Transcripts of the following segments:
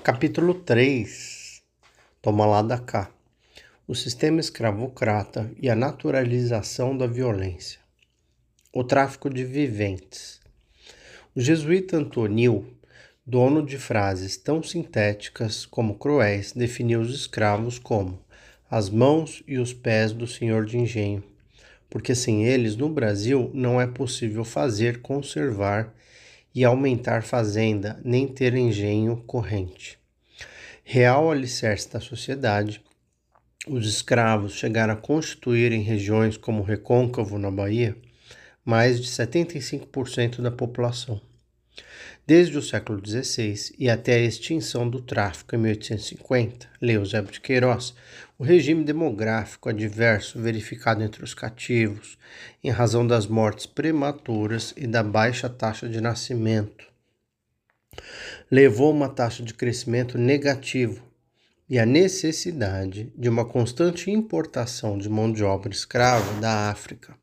Capítulo 3. Toma lá da cá. O sistema escravocrata e a naturalização da violência. O tráfico de viventes. O jesuíta Antonil, dono de frases tão sintéticas como cruéis, definiu os escravos como as mãos e os pés do senhor de engenho, porque sem eles, no Brasil, não é possível fazer, conservar e aumentar fazenda, nem ter engenho corrente. Real alicerce da sociedade, os escravos chegaram a constituir em regiões como Recôncavo, na Bahia, mais de 75% da população. Desde o século XVI e até a extinção do tráfico em 1850, lê Eusébio de Queiroz, o regime demográfico adverso verificado entre os cativos, em razão das mortes prematuras e da baixa taxa de nascimento, levou a uma taxa de crescimento negativo e a necessidade de uma constante importação de mão de obra escrava da África.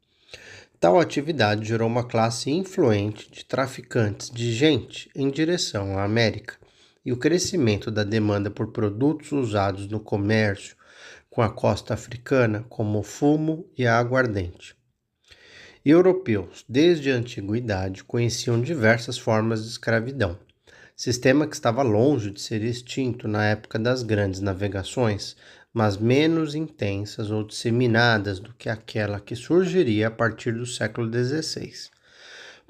Tal atividade gerou uma classe influente de traficantes de gente em direção à América e o crescimento da demanda por produtos usados no comércio com a costa africana, como o fumo e a aguardente. Europeus, desde a antiguidade, conheciam diversas formas de escravidão, sistema que estava longe de ser extinto na época das grandes navegações, mas menos intensas ou disseminadas do que aquela que surgiria a partir do século XVI.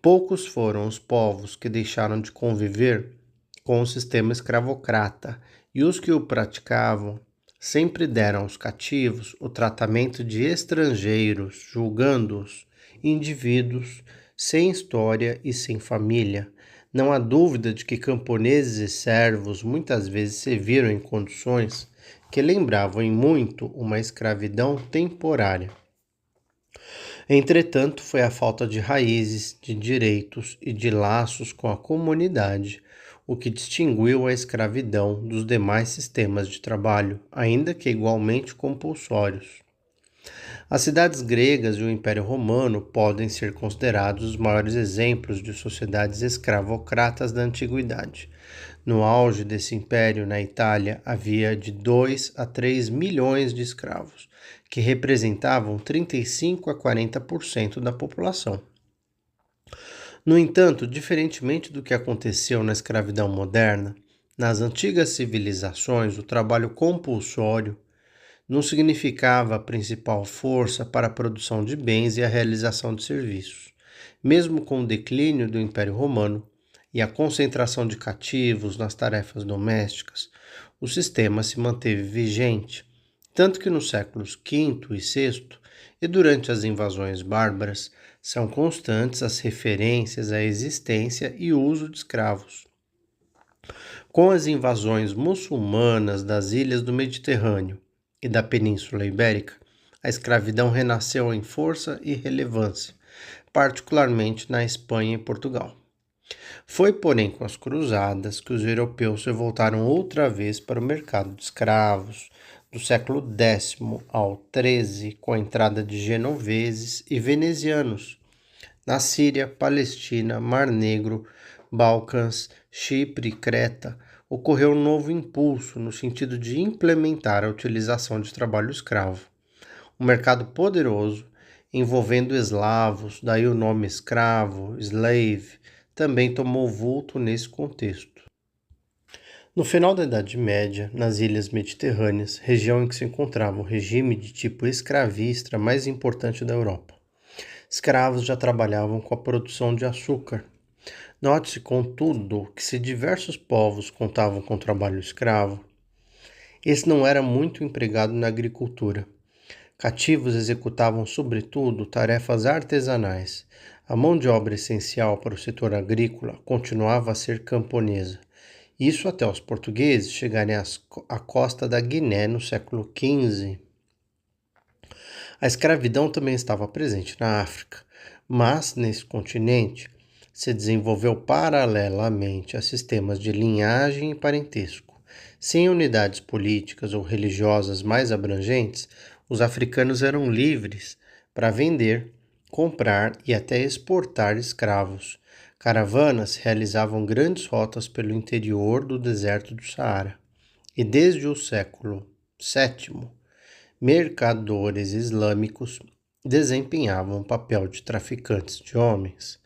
Poucos foram os povos que deixaram de conviver com o sistema escravocrata, e os que o praticavam sempre deram aos cativos o tratamento de estrangeiros, julgando-os indivíduos sem história e sem família. Não há dúvida de que camponeses e servos muitas vezes se viram em condições que lembravam em muito uma escravidão temporária. Entretanto, foi a falta de raízes, de direitos e de laços com a comunidade o que distinguiu a escravidão dos demais sistemas de trabalho, ainda que igualmente compulsórios. As cidades gregas e o Império Romano podem ser considerados os maiores exemplos de sociedades escravocratas da antiguidade. No auge desse império, na Itália, havia de 2 a 3 milhões de escravos, que representavam 35 a 40% da população. No entanto, diferentemente do que aconteceu na escravidão moderna, nas antigas civilizações, o trabalho compulsório não significava a principal força para a produção de bens e a realização de serviços. Mesmo com o declínio do Império Romano e a concentração de cativos nas tarefas domésticas, o sistema se manteve vigente, tanto que nos séculos V e VI e durante as invasões bárbaras são constantes as referências à existência e uso de escravos. Com as invasões muçulmanas das ilhas do Mediterrâneo e da Península Ibérica, a escravidão renasceu em força e relevância, particularmente na Espanha e Portugal. Foi, porém, com as cruzadas que os europeus se voltaram outra vez para o mercado de escravos, do século X ao XIII, com a entrada de genoveses e venezianos. Na Síria, Palestina, Mar Negro, Balcãs, Chipre e Creta, ocorreu um novo impulso no sentido de implementar a utilização de trabalho escravo. Um mercado poderoso, envolvendo eslavos, daí o nome escravo, slave, também tomou vulto nesse contexto. No final da Idade Média, nas ilhas mediterrâneas, região em que se encontrava o regime de tipo escravista mais importante da Europa, escravos já trabalhavam com a produção de açúcar. Note-se, contudo, que se diversos povos contavam com trabalho escravo, esse não era muito empregado na agricultura. Cativos executavam, sobretudo, tarefas artesanais. A mão de obra essencial para o setor agrícola continuava a ser camponesa. Isso até os portugueses chegarem à costa da Guiné no século XV. A escravidão também estava presente na África, mas nesse continente se desenvolveu paralelamente a sistemas de linhagem e parentesco. Sem unidades políticas ou religiosas mais abrangentes, os africanos eram livres para vender, comprar e até exportar escravos. Caravanas realizavam grandes rotas pelo interior do deserto do Saara, e desde o século VII, mercadores islâmicos desempenhavam o papel de traficantes de homens.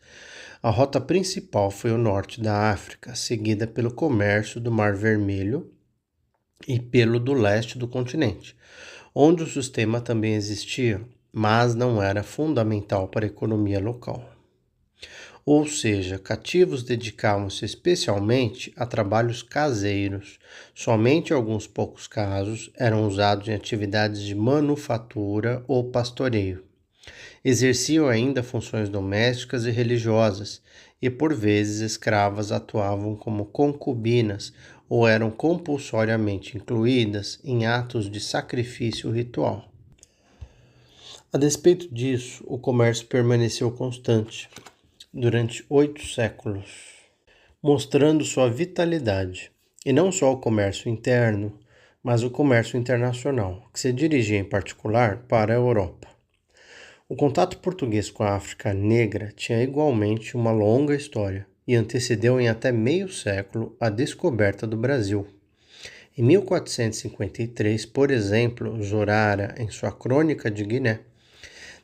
A rota principal foi o norte da África, seguida pelo comércio do Mar Vermelho e pelo do leste do continente, onde o sistema também existia, mas não era fundamental para a economia local. Ou seja, cativos dedicavam-se especialmente a trabalhos caseiros. Somente alguns poucos casos eram usados em atividades de manufatura ou pastoreio. Exerciam ainda funções domésticas e religiosas, e por vezes escravas atuavam como concubinas ou eram compulsoriamente incluídas em atos de sacrifício ritual. A despeito disso, o comércio permaneceu constante durante 8 séculos, mostrando sua vitalidade, e não só o comércio interno, mas o comércio internacional, que se dirigia em particular para a Europa. O contato português com a África Negra tinha igualmente uma longa história e antecedeu em até meio século a descoberta do Brasil. Em 1453, por exemplo, Zorara, em sua Crônica de Guiné,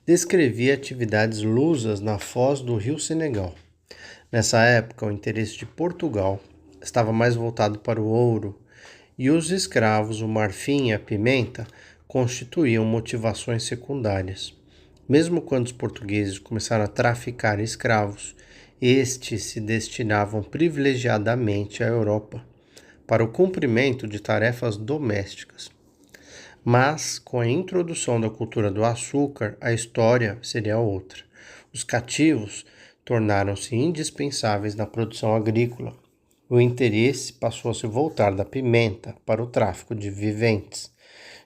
descrevia atividades lusas na foz do rio Senegal. Nessa época, o interesse de Portugal estava mais voltado para o ouro, e os escravos, o marfim e a pimenta, constituíam motivações secundárias. Mesmo quando os portugueses começaram a traficar escravos, estes se destinavam privilegiadamente à Europa, para o cumprimento de tarefas domésticas. Mas, com a introdução da cultura do açúcar, a história seria outra. Os cativos tornaram-se indispensáveis na produção agrícola. O interesse passou a se voltar da pimenta para o tráfico de viventes.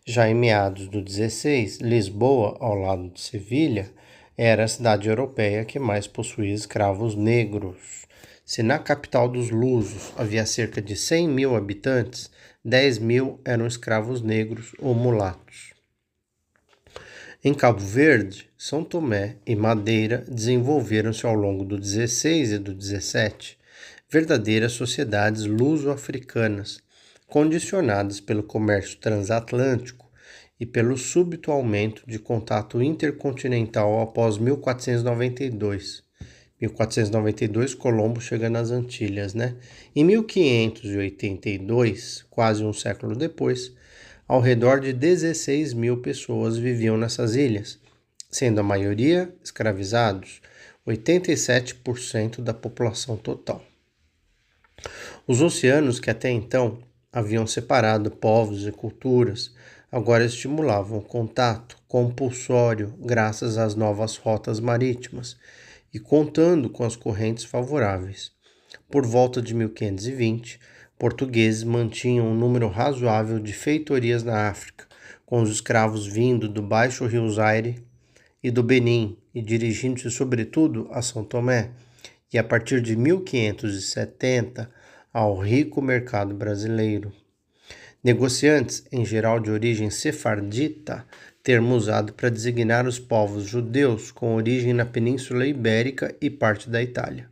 Já em meados do 16, Lisboa, ao lado de Sevilha, era a cidade europeia que mais possuía escravos negros. Se na capital dos lusos havia cerca de 100 mil habitantes, 10 mil eram escravos negros ou mulatos. Em Cabo Verde, São Tomé e Madeira desenvolveram-se ao longo do 16 e do 17 verdadeiras sociedades luso-africanas, condicionadas pelo comércio transatlântico e pelo súbito aumento de contato intercontinental após 1492. 1492, Colombo chega nas Antilhas, né? Em 1582, quase um século depois, ao redor de 16 mil pessoas viviam nessas ilhas, sendo a maioria escravizados, 87% da população total. Os oceanos, que até então haviam separado povos e culturas, agora estimulavam o contato compulsório graças às novas rotas marítimas e contando com as correntes favoráveis. Por volta de 1520, portugueses mantinham um número razoável de feitorias na África, com os escravos vindo do Baixo Rio Zaire e do Benin e dirigindo-se sobretudo a São Tomé, e a partir de 1570 ao rico mercado brasileiro. Negociantes, em geral de origem sefardita, termo usado para designar os povos judeus com origem na Península Ibérica e parte da Itália,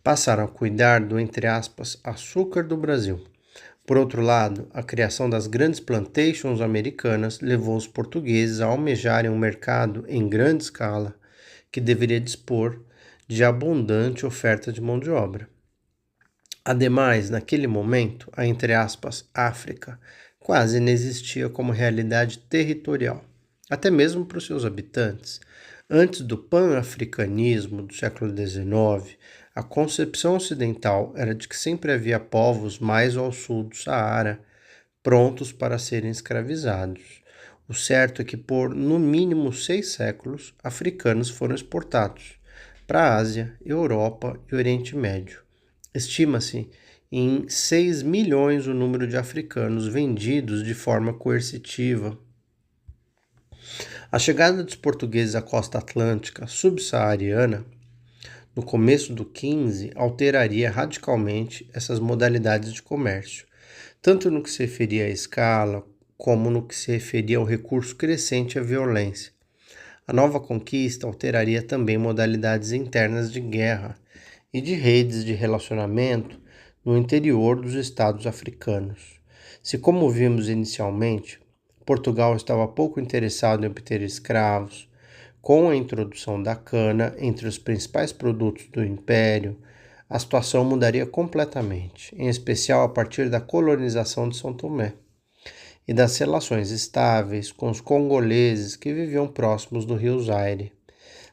passaram a cuidar do, entre aspas, açúcar do Brasil. Por outro lado, a criação das grandes plantations americanas levou os portugueses a almejarem um mercado em grande escala que deveria dispor de abundante oferta de mão de obra. Ademais, naquele momento, a, entre aspas, África quase inexistia como realidade territorial, até mesmo para os seus habitantes. Antes do pan-africanismo do século XIX, a concepção ocidental era de que sempre havia povos mais ao sul do Saara, prontos para serem escravizados. O certo é que por, no mínimo, 6 séculos, africanos foram exportados para a Ásia, Europa e Oriente Médio. Estima-se em 6 milhões o número de africanos vendidos de forma coercitiva. A chegada dos portugueses à costa atlântica subsaariana, no começo do XV, alteraria radicalmente essas modalidades de comércio, tanto no que se referia à escala, como no que se referia ao recurso crescente à violência. A nova conquista alteraria também modalidades internas de guerra, e de redes de relacionamento no interior dos estados africanos. Se, como vimos inicialmente, Portugal estava pouco interessado em obter escravos, com a introdução da cana entre os principais produtos do império, a situação mudaria completamente, em especial a partir da colonização de São Tomé e das relações estáveis com os congoleses que viviam próximos do rio Zaire.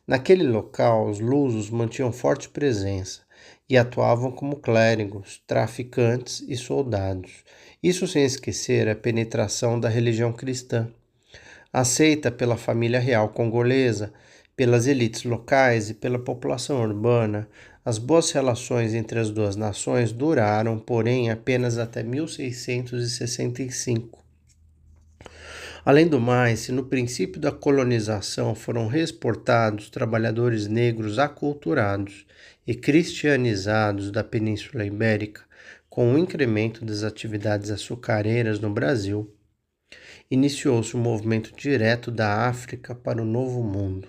Naquele local, os lusos mantinham forte presença e atuavam como clérigos, traficantes e soldados. Isso sem esquecer a penetração da religião cristã, aceita pela família real congolesa, pelas elites locais e pela população urbana. As boas relações entre as duas nações duraram, porém, apenas até 1665. Além do mais, se no princípio da colonização foram reexportados trabalhadores negros aculturados e cristianizados da Península Ibérica, com o incremento das atividades açucareiras no Brasil, iniciou-se um movimento direto da África para o Novo Mundo.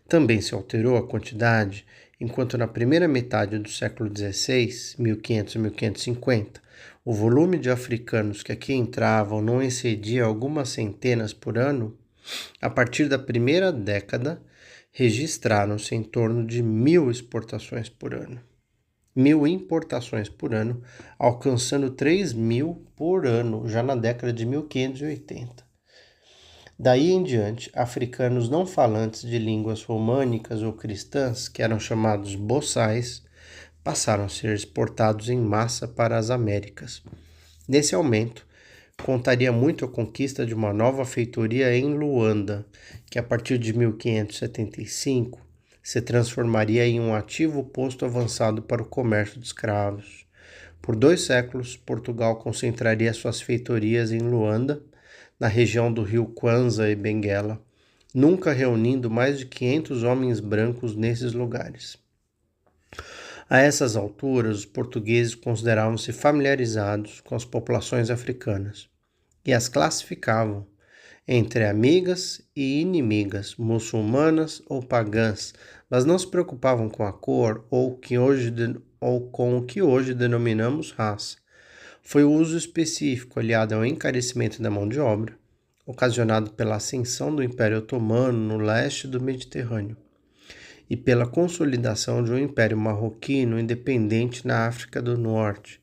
Também se alterou a quantidade, enquanto na primeira metade do século XVI, 1500 e 1550, o volume de africanos que aqui entravam não excedia algumas centenas por ano. A partir da primeira década, registraram-se em torno de 1.000 exportações por ano. 1.000 importações por ano, alcançando 3.000 por ano, já na década de 1580. Daí em diante, africanos não falantes de línguas românicas ou cristãs, que eram chamados boçais, passaram a ser exportados em massa para as Américas. Nesse aumento, contaria muito a conquista de uma nova feitoria em Luanda, que a partir de 1575 se transformaria em um ativo posto avançado para o comércio de escravos. Por 2 séculos, Portugal concentraria suas feitorias em Luanda, na região do rio Kwanza e Benguela, nunca reunindo mais de 500 homens brancos nesses lugares. A essas alturas, os portugueses consideravam-se familiarizados com as populações africanas e as classificavam entre amigas e inimigas, muçulmanas ou pagãs, mas não se preocupavam com a cor ou com o que hoje denominamos raça. Foi o uso específico, aliado ao encarecimento da mão de obra, ocasionado pela ascensão do Império Otomano no leste do Mediterrâneo, e pela consolidação de um império marroquino independente na África do Norte,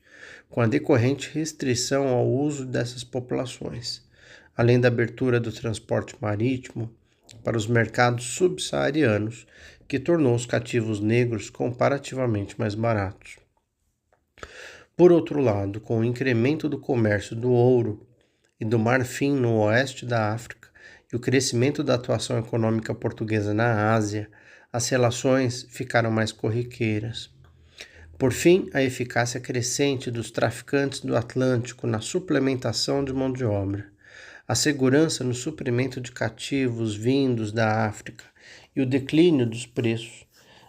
com a decorrente restrição ao uso dessas populações, além da abertura do transporte marítimo para os mercados subsaarianos, que tornou os cativos negros comparativamente mais baratos. Por outro lado, com o incremento do comércio do ouro e do marfim no oeste da África e o crescimento da atuação econômica portuguesa na Ásia, as relações ficaram mais corriqueiras. Por fim, a eficácia crescente dos traficantes do Atlântico na suplementação de mão de obra, a segurança no suprimento de cativos vindos da África e o declínio dos preços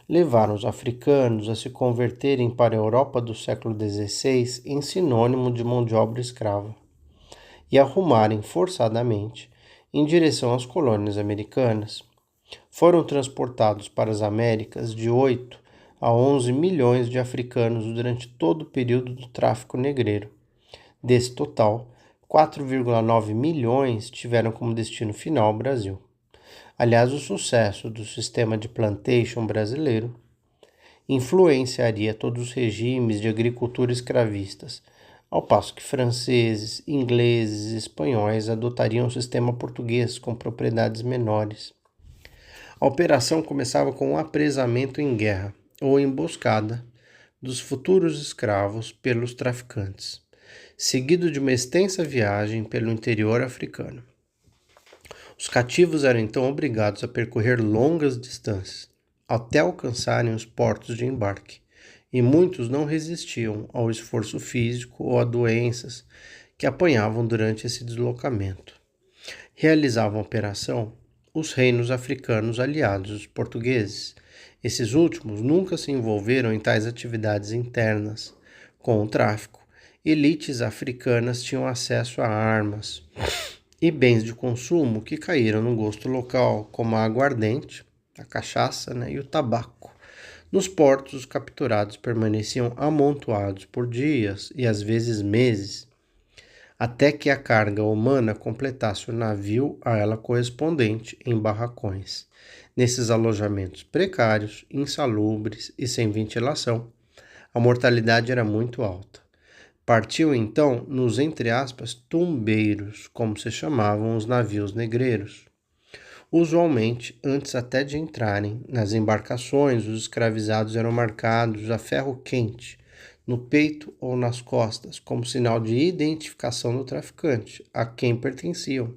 levaram os africanos a se converterem para a Europa do século XVI em sinônimo de mão de obra escrava e a rumarem forçadamente em direção às colônias americanas. Foram transportados para as Américas de 8 a 11 milhões de africanos durante todo o período do tráfico negreiro. Desse total, 4,9 milhões tiveram como destino final o Brasil. Aliás, o sucesso do sistema de plantation brasileiro influenciaria todos os regimes de agricultura escravistas, ao passo que franceses, ingleses e espanhóis adotariam o sistema português com propriedades menores. A operação começava com um apresamento em guerra ou emboscada dos futuros escravos pelos traficantes, seguido de uma extensa viagem pelo interior africano. Os cativos eram então obrigados a percorrer longas distâncias até alcançarem os portos de embarque, e muitos não resistiam ao esforço físico ou a doenças que apanhavam durante esse deslocamento. Realizavam a operação os reinos africanos aliados dos portugueses. Esses últimos nunca se envolveram em tais atividades internas. Com o tráfico, elites africanas tinham acesso a armas e bens de consumo que caíram no gosto local, como a aguardente, a cachaça, e o tabaco. Nos portos, os capturados permaneciam amontoados por dias e às vezes meses, até que a carga humana completasse o navio a ela correspondente em barracões. Nesses alojamentos precários, insalubres e sem ventilação, a mortalidade era muito alta. Partiam então nos, entre aspas, tumbeiros, como se chamavam os navios negreiros. Usualmente, antes até de entrarem nas embarcações, os escravizados eram marcados a ferro quente, no peito ou nas costas, como sinal de identificação do traficante, a quem pertenciam,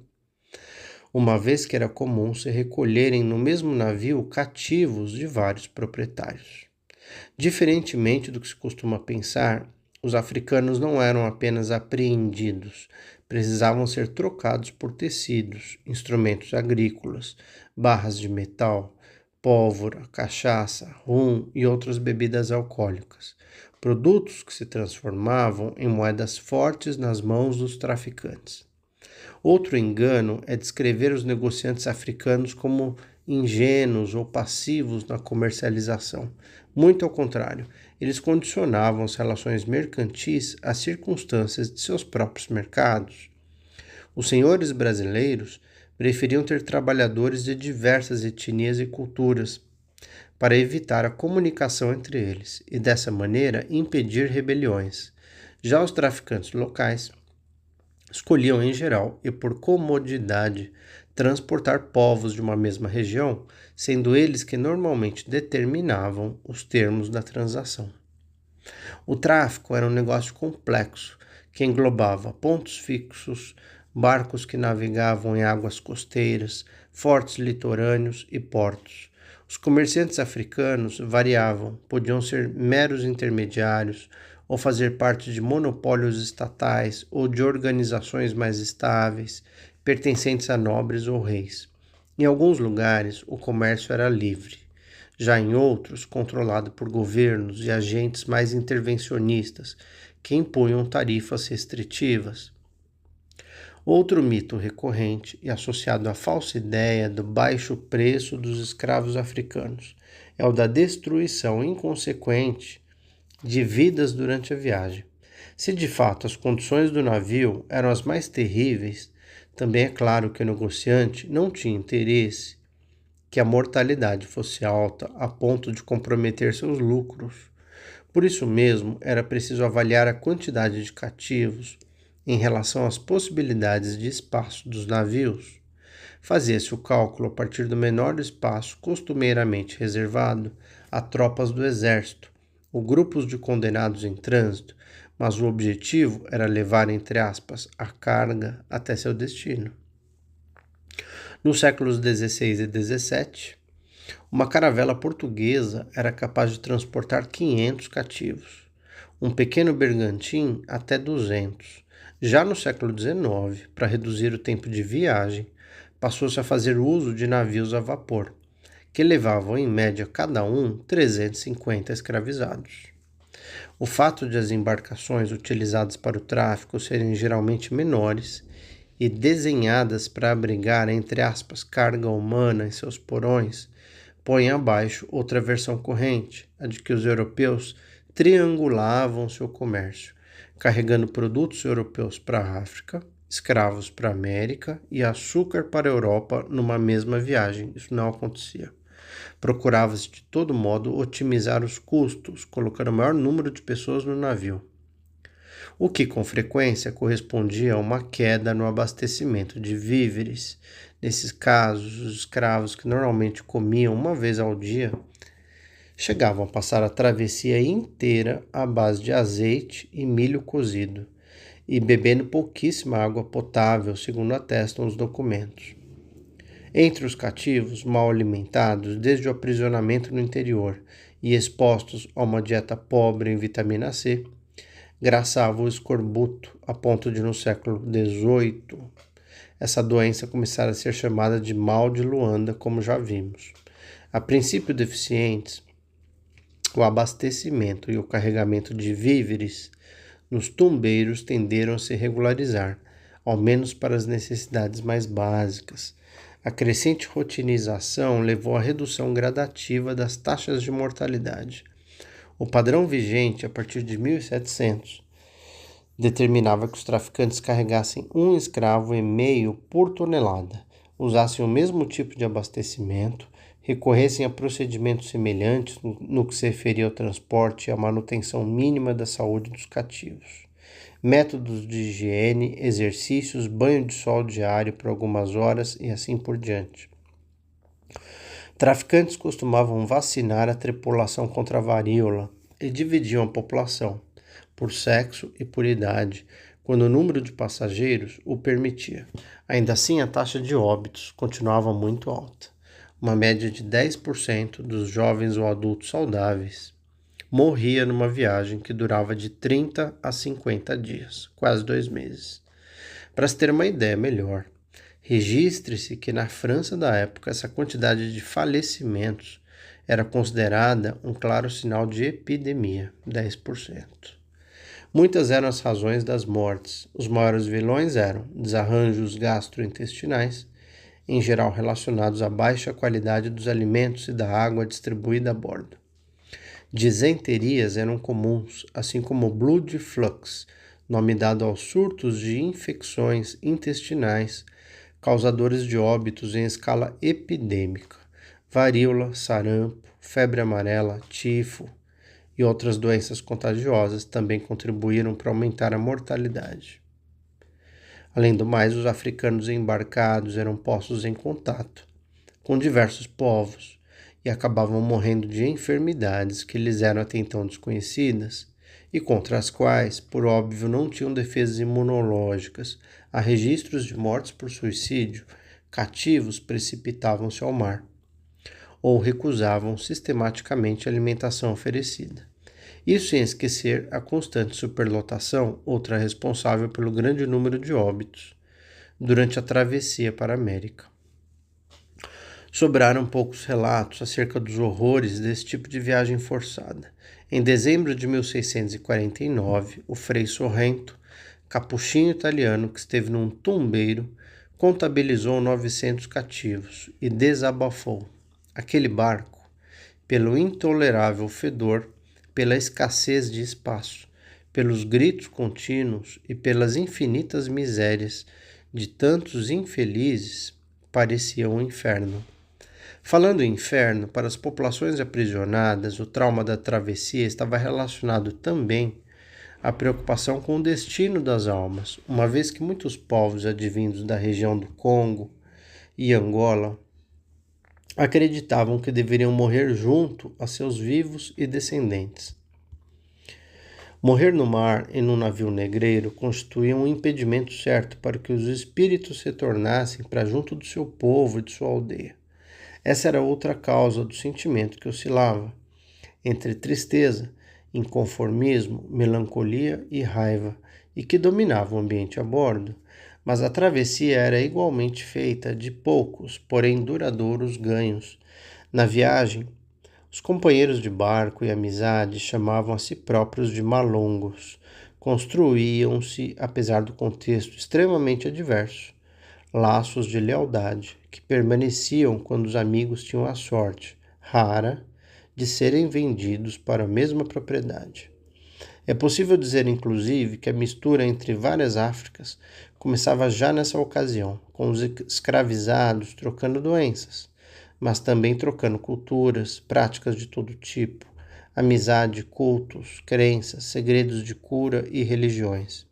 uma vez que era comum se recolherem no mesmo navio cativos de vários proprietários. Diferentemente do que se costuma pensar, os africanos não eram apenas apreendidos, precisavam ser trocados por tecidos, instrumentos agrícolas, barras de metal, pólvora, cachaça, rum e outras bebidas alcoólicas, produtos que se transformavam em moedas fortes nas mãos dos traficantes. Outro engano é descrever os negociantes africanos como ingênuos ou passivos na comercialização. Muito ao contrário, eles condicionavam as relações mercantis às circunstâncias de seus próprios mercados. Os senhores brasileiros preferiam ter trabalhadores de diversas etnias e culturas, para evitar a comunicação entre eles e, dessa maneira, impedir rebeliões. Já os traficantes locais escolhiam, em geral e por comodidade, transportar povos de uma mesma região, sendo eles que normalmente determinavam os termos da transação. O tráfico era um negócio complexo que englobava pontos fixos, barcos que navegavam em águas costeiras, fortes litorâneos e portos. Os comerciantes africanos variavam, podiam ser meros intermediários ou fazer parte de monopólios estatais ou de organizações mais estáveis, pertencentes a nobres ou reis. Em alguns lugares, o comércio era livre, já em outros, controlado por governos e agentes mais intervencionistas, que impunham tarifas restritivas. Outro mito recorrente e associado à falsa ideia do baixo preço dos escravos africanos é o da destruição inconsequente de vidas durante a viagem. Se de fato as condições do navio eram as mais terríveis, também é claro que o negociante não tinha interesse que a mortalidade fosse alta a ponto de comprometer seus lucros. Por isso mesmo, era preciso avaliar a quantidade de cativos em relação às possibilidades de espaço dos navios. Fazia-se o cálculo a partir do menor espaço costumeiramente reservado a tropas do exército ou grupos de condenados em trânsito, mas o objetivo era levar, entre aspas, a carga até seu destino. Nos séculos XVI e XVII, uma caravela portuguesa era capaz de transportar 500 cativos, um pequeno bergantim até 200. Já no século XIX, para reduzir o tempo de viagem, passou-se a fazer uso de navios a vapor, que levavam em média cada um 350 escravizados. O fato de as embarcações utilizadas para o tráfico serem geralmente menores e desenhadas para abrigar, entre aspas, carga humana em seus porões, põe abaixo outra versão corrente, a de que os europeus triangulavam seu comércio, carregando produtos europeus para a África, escravos para a América e açúcar para a Europa numa mesma viagem. Isso não acontecia. Procurava-se de todo modo otimizar os custos, colocando o maior número de pessoas no navio, o que com frequência correspondia a uma queda no abastecimento de víveres. Nesses casos, os escravos, que normalmente comiam uma vez ao dia, chegavam a passar a travessia inteira à base de azeite e milho cozido, e bebendo pouquíssima água potável, segundo atestam os documentos. Entre os cativos, mal alimentados desde o aprisionamento no interior e expostos a uma dieta pobre em vitamina C, graçava o escorbuto, a ponto de, no século XVIII, essa doença começar a ser chamada de mal de Luanda, como já vimos. A princípio deficientes, o abastecimento e o carregamento de víveres nos tumbeiros tenderam a se regularizar, ao menos para as necessidades mais básicas, A crescente rotinização levou à redução gradativa das taxas de mortalidade. O padrão vigente, a partir de 1700, determinava que os traficantes carregassem um escravo e meio por tonelada, usassem o mesmo tipo de abastecimento, recorressem a procedimentos semelhantes no que se referia ao transporte e à manutenção mínima da saúde dos cativos. Métodos de higiene, exercícios, banho de sol diário por algumas horas e assim por diante. Traficantes costumavam vacinar a tripulação contra a varíola e dividiam a população por sexo e por idade, quando o número de passageiros o permitia. Ainda assim, a taxa de óbitos continuava muito alta. Uma média de 10% dos jovens ou adultos saudáveis morria numa viagem que durava de 30 a 50 dias, quase 2 meses. Para se ter uma ideia melhor, registre-se que na França da época essa quantidade de falecimentos era considerada um claro sinal de epidemia, 10%. Muitas eram as razões das mortes. Os maiores vilões eram desarranjos gastrointestinais, em geral relacionados à baixa qualidade dos alimentos e da água distribuída a bordo. Disenterias eram comuns, assim como o blood flux, nome dado aos surtos de infecções intestinais, causadores de óbitos em escala epidêmica, varíola, sarampo, febre amarela, tifo e outras doenças contagiosas também contribuíram para aumentar a mortalidade. Além do mais, os africanos embarcados eram postos em contato com diversos povos e acabavam morrendo de enfermidades que lhes eram até então desconhecidas e contra as quais, por óbvio, não tinham defesas imunológicas. Há registros de mortes por suicídio, cativos precipitavam-se ao mar ou recusavam sistematicamente a alimentação oferecida. Isso sem esquecer a constante superlotação, outra responsável pelo grande número de óbitos durante a travessia para a América. Sobraram poucos relatos acerca dos horrores desse tipo de viagem forçada. Em dezembro de 1649, o Frei Sorrento, capuchinho italiano que esteve num tombeiro, contabilizou 900 cativos e desabafou. Aquele barco, pelo intolerável fedor, pela escassez de espaço, pelos gritos contínuos e pelas infinitas misérias de tantos infelizes, parecia um inferno. Falando em inferno, para as populações aprisionadas, o trauma da travessia estava relacionado também à preocupação com o destino das almas, uma vez que muitos povos advindos da região do Congo e Angola acreditavam que deveriam morrer junto a seus vivos e descendentes. Morrer no mar e num navio negreiro constituía um impedimento certo para que os espíritos retornassem para junto do seu povo e de sua aldeia. Essa era outra causa do sentimento que oscilava entre tristeza, inconformismo, melancolia e raiva, e que dominava o ambiente a bordo. Mas a travessia era igualmente feita de poucos, porém duradouros ganhos. Na viagem, os companheiros de barco e amizade chamavam a si próprios de malongos. Construíam-se, apesar do contexto extremamente adverso, laços de lealdade que permaneciam quando os amigos tinham a sorte, rara, de serem vendidos para a mesma propriedade. É possível dizer, inclusive, que a mistura entre várias Áfricas começava já nessa ocasião, com os escravizados trocando doenças, mas também trocando culturas, práticas de todo tipo, amizade, cultos, crenças, segredos de cura e religiões.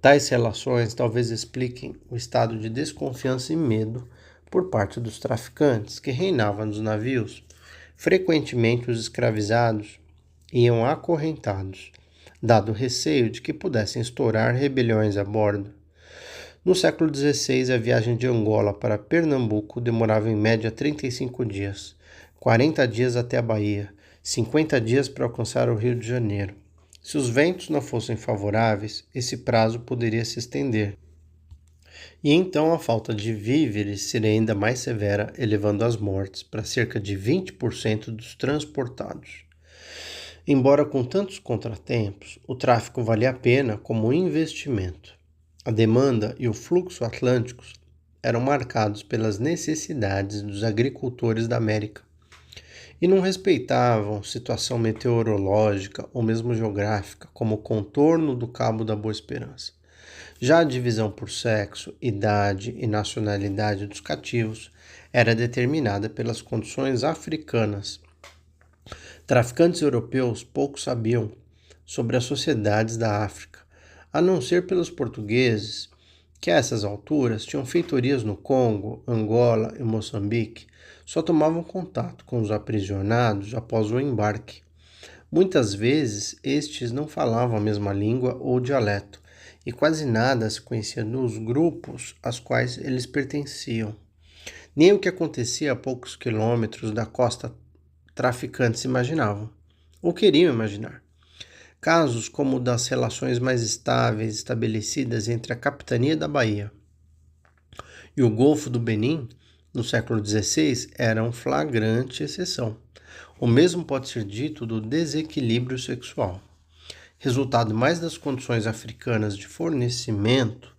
Tais relações talvez expliquem o estado de desconfiança e medo por parte dos traficantes que reinavam nos navios. Frequentemente os escravizados iam acorrentados, dado o receio de que pudessem estourar rebeliões a bordo. No século XVI, a viagem de Angola para Pernambuco demorava em média 35 dias, 40 dias até a Bahia, 50 dias para alcançar o Rio de Janeiro. Se os ventos não fossem favoráveis, esse prazo poderia se estender. E então a falta de víveres seria ainda mais severa, elevando as mortes para cerca de 20% dos transportados. Embora com tantos contratempos, o tráfico valia a pena como investimento. A demanda e o fluxo atlânticos eram marcados pelas necessidades dos agricultores da América e não respeitavam situação meteorológica ou mesmo geográfica, como o contorno do Cabo da Boa Esperança. Já a divisão por sexo, idade e nacionalidade dos cativos era determinada pelas condições africanas. Traficantes europeus pouco sabiam sobre as sociedades da África, a não ser pelos portugueses, que a essas alturas tinham feitorias no Congo, Angola e Moçambique, só tomavam contato com os aprisionados após o embarque. Muitas vezes estes não falavam a mesma língua ou dialeto, e quase nada se conhecia dos grupos aos quais eles pertenciam. Nem o que acontecia a poucos quilômetros da costa traficantes imaginavam, ou queriam imaginar. Casos como o das relações mais estáveis estabelecidas entre a capitania da Bahia e o Golfo do Benin, no século XVI, eram flagrante exceção. O mesmo pode ser dito do desequilíbrio sexual, resultado mais das condições africanas de fornecimento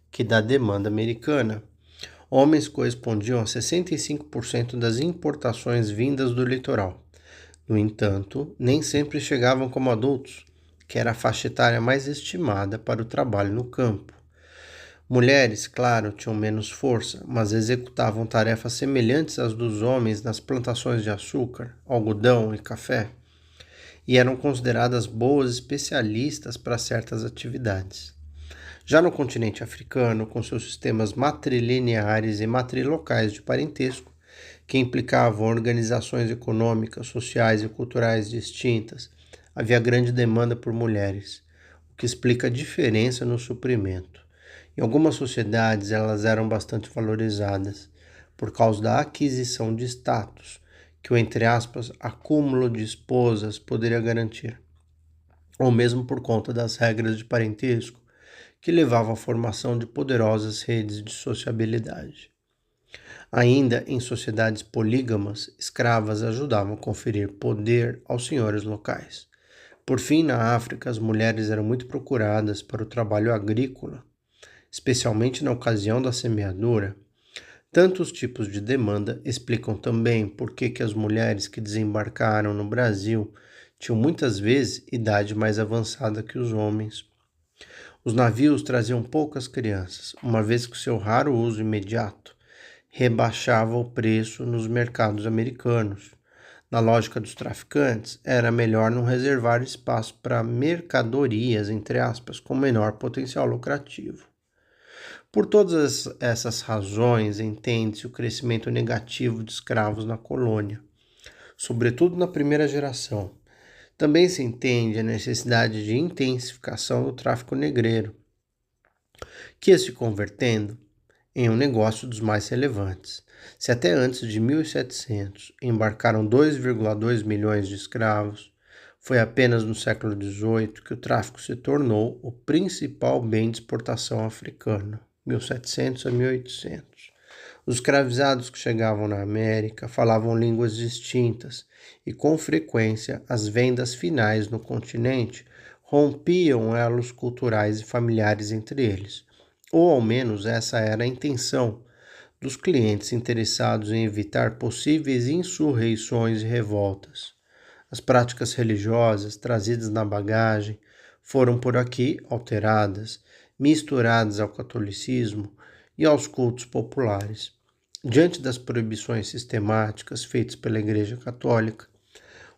que da demanda americana. Homens correspondiam a 65% das importações vindas do litoral. No entanto, nem sempre chegavam como adultos, que era a faixa etária mais estimada para o trabalho no campo. Mulheres, claro, tinham menos força, mas executavam tarefas semelhantes às dos homens nas plantações de açúcar, algodão e café, e eram consideradas boas especialistas para certas atividades. Já no continente africano, com seus sistemas matrilineares e matrilocais de parentesco, que implicavam organizações econômicas, sociais e culturais distintas, havia grande demanda por mulheres, o que explica a diferença no suprimento. Em algumas sociedades, elas eram bastante valorizadas, por causa da aquisição de status, que o, entre aspas, acúmulo de esposas poderia garantir, ou mesmo por conta das regras de parentesco, que levavam à formação de poderosas redes de sociabilidade. Ainda em sociedades polígamas, escravas ajudavam a conferir poder aos senhores locais. Por fim, na África, as mulheres eram muito procuradas para o trabalho agrícola, especialmente na ocasião da semeadura. Tantos tipos de demanda explicam também por que as mulheres que desembarcaram no Brasil tinham muitas vezes idade mais avançada que os homens. Os navios traziam poucas crianças, uma vez que seu raro uso imediato rebaixava o preço nos mercados americanos. Na lógica dos traficantes, era melhor não reservar espaço para mercadorias, entre aspas, com menor potencial lucrativo. Por todas essas razões, entende-se o crescimento negativo de escravos na colônia, sobretudo na primeira geração. Também se entende a necessidade de intensificação do tráfico negreiro, que ia se convertendo em um negócio dos mais relevantes. Se até antes de 1700 embarcaram 2,2 milhões de escravos, foi apenas no século XVIII que o tráfico se tornou o principal bem de exportação africano, 1700 a 1800. Os escravizados que chegavam na América falavam línguas distintas e, com frequência, as vendas finais no continente rompiam elos culturais e familiares entre eles. Ou ao menos essa era a intenção dos clientes interessados em evitar possíveis insurreições e revoltas. As práticas religiosas trazidas na bagagem foram por aqui alteradas, misturadas ao catolicismo e aos cultos populares. Diante das proibições sistemáticas feitas pela Igreja Católica,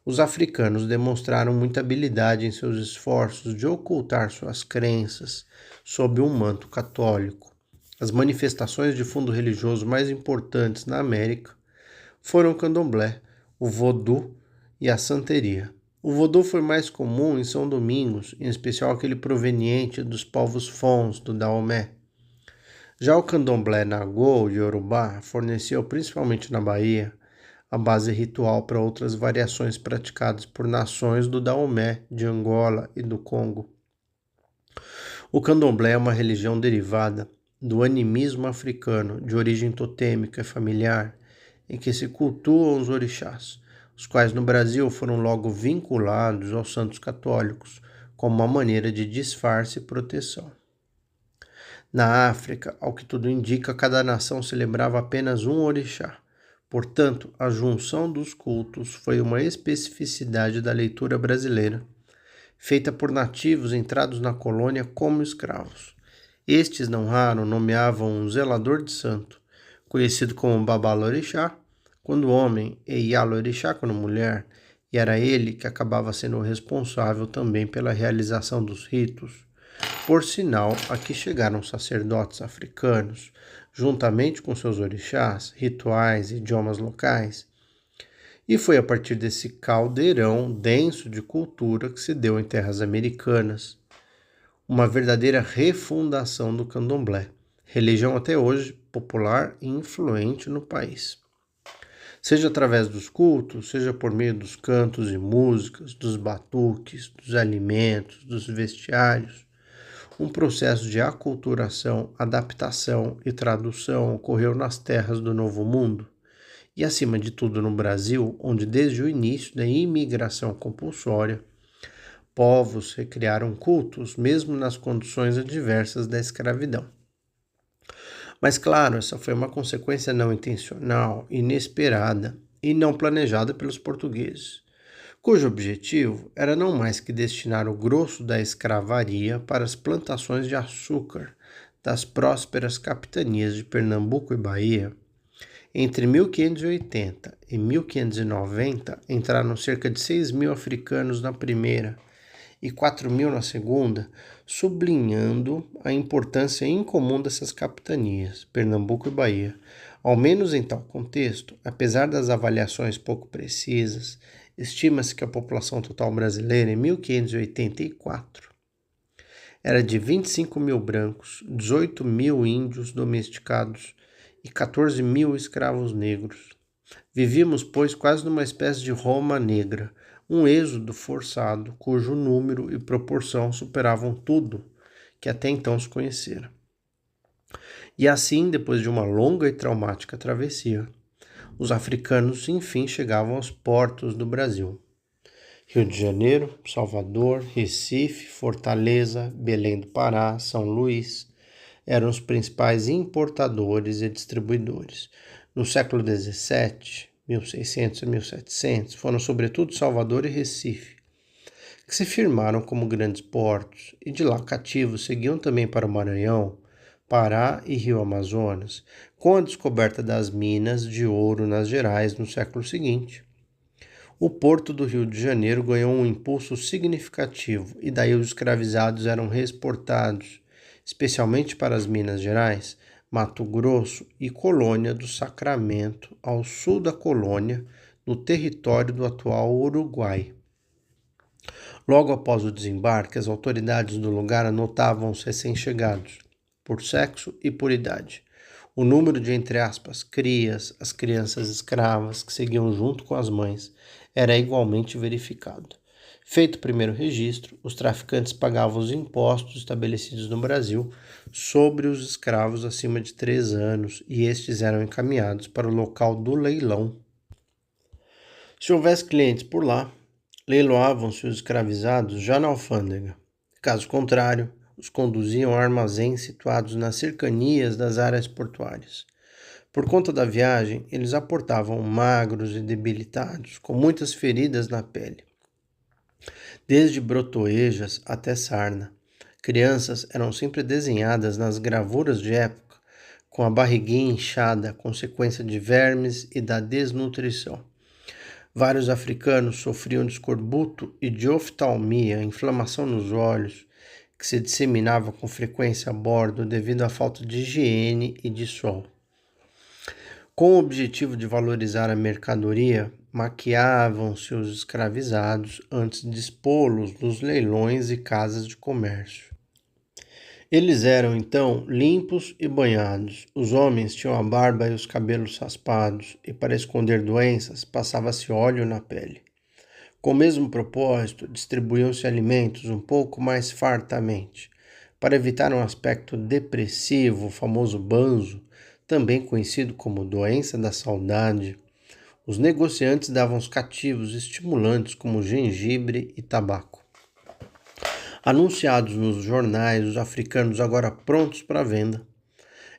os africanos demonstraram muita habilidade em seus esforços de ocultar suas crenças sob um manto católico. As manifestações de fundo religioso mais importantes na América foram o candomblé, o vodú e a santeria. O vodú foi mais comum em São Domingos, em especial aquele proveniente dos povos Fons do Daomé. Já o candomblé Nagô e Yorubá forneceu principalmente na Bahia a base ritual para outras variações praticadas por nações do Daomé, de Angola e do Congo. O candomblé é uma religião derivada do animismo africano, de origem totêmica e familiar, em que se cultuam os orixás, os quais no Brasil foram logo vinculados aos santos católicos, como uma maneira de disfarce e proteção. Na África, ao que tudo indica, cada nação celebrava apenas um orixá. Portanto, a junção dos cultos foi uma especificidade da leitura brasileira, feita por nativos entrados na colônia como escravos. Estes, não raro, nomeavam um zelador de santo, conhecido como Babalorixá, quando homem, e Yalorixá quando mulher, e era ele que acabava sendo o responsável também pela realização dos ritos. Por sinal, aqui chegaram sacerdotes africanos, juntamente com seus orixás, rituais e idiomas locais, e foi a partir desse caldeirão denso de cultura que se deu em terras americanas uma verdadeira refundação do candomblé, religião até hoje popular e influente no país. Seja através dos cultos, seja por meio dos cantos e músicas, dos batuques, dos alimentos, dos vestiários, um processo de aculturação, adaptação e tradução ocorreu nas terras do Novo Mundo e, acima de tudo, no Brasil, onde desde o início da imigração compulsória, povos recriaram cultos, mesmo nas condições adversas da escravidão. Mas, claro, essa foi uma consequência não intencional, inesperada e não planejada pelos portugueses, cujo objetivo era não mais que destinar o grosso da escravaria para as plantações de açúcar das prósperas capitanias de Pernambuco e Bahia. Entre 1580 e 1590 entraram cerca de 6.000 africanos na primeira e 4.000 na segunda, sublinhando a importância incomum dessas capitanias, Pernambuco e Bahia. Ao menos em tal contexto, apesar das avaliações pouco precisas, estima-se que a população total brasileira em 1584 era de 25.000 brancos, 18.000 índios domesticados e 14.000 escravos negros. Vivíamos, pois, quase numa espécie de Roma negra, um êxodo forçado cujo número e proporção superavam tudo que até então se conhecera. E assim, depois de uma longa e traumática travessia, os africanos enfim chegavam aos portos do Brasil. Rio de Janeiro, Salvador, Recife, Fortaleza, Belém do Pará, São Luís eram os principais importadores e distribuidores. No século XVII, 1600 a 1700, foram sobretudo Salvador e Recife, que se firmaram como grandes portos, e de lá cativos seguiam também para o Maranhão, Pará e Rio Amazonas, com a descoberta das minas de ouro nas Gerais no século seguinte. O porto do Rio de Janeiro ganhou um impulso significativo e daí os escravizados eram reexportados, especialmente para as Minas Gerais, Mato Grosso e Colônia do Sacramento, ao sul da colônia, no território do atual Uruguai. Logo após o desembarque, as autoridades do lugar anotavam os recém-chegados, por sexo e por idade. O número de, entre aspas, crias, as crianças escravas que seguiam junto com as mães, era igualmente verificado. Feito o primeiro registro, os traficantes pagavam os impostos estabelecidos no Brasil sobre os escravos acima de 3 anos e estes eram encaminhados para o local do leilão. Se houvesse clientes por lá, leiloavam-se os escravizados já na alfândega. Caso contrário, os conduziam a armazéns situados nas cercanias das áreas portuárias. Por conta da viagem, eles aportavam magros e debilitados, com muitas feridas na pele, desde brotoejas até sarna. Crianças eram sempre desenhadas nas gravuras de época, com a barriguinha inchada, consequência de vermes e da desnutrição. Vários africanos sofriam de escorbuto e de oftalmia, inflamação nos olhos, que se disseminava com frequência a bordo devido à falta de higiene e de sol. Com o objetivo de valorizar a mercadoria, maquiavam-se os escravizados antes de expô-los nos leilões e casas de comércio. Eles eram, então, limpos e banhados. Os homens tinham a barba e os cabelos raspados, e para esconder doenças, passava-se óleo na pele. Com o mesmo propósito, distribuíam-se alimentos um pouco mais fartamente. Para evitar um aspecto depressivo, o famoso banzo, também conhecido como doença da saudade, os negociantes davam aos cativos estimulantes como gengibre e tabaco. Anunciados nos jornais, os africanos agora prontos para venda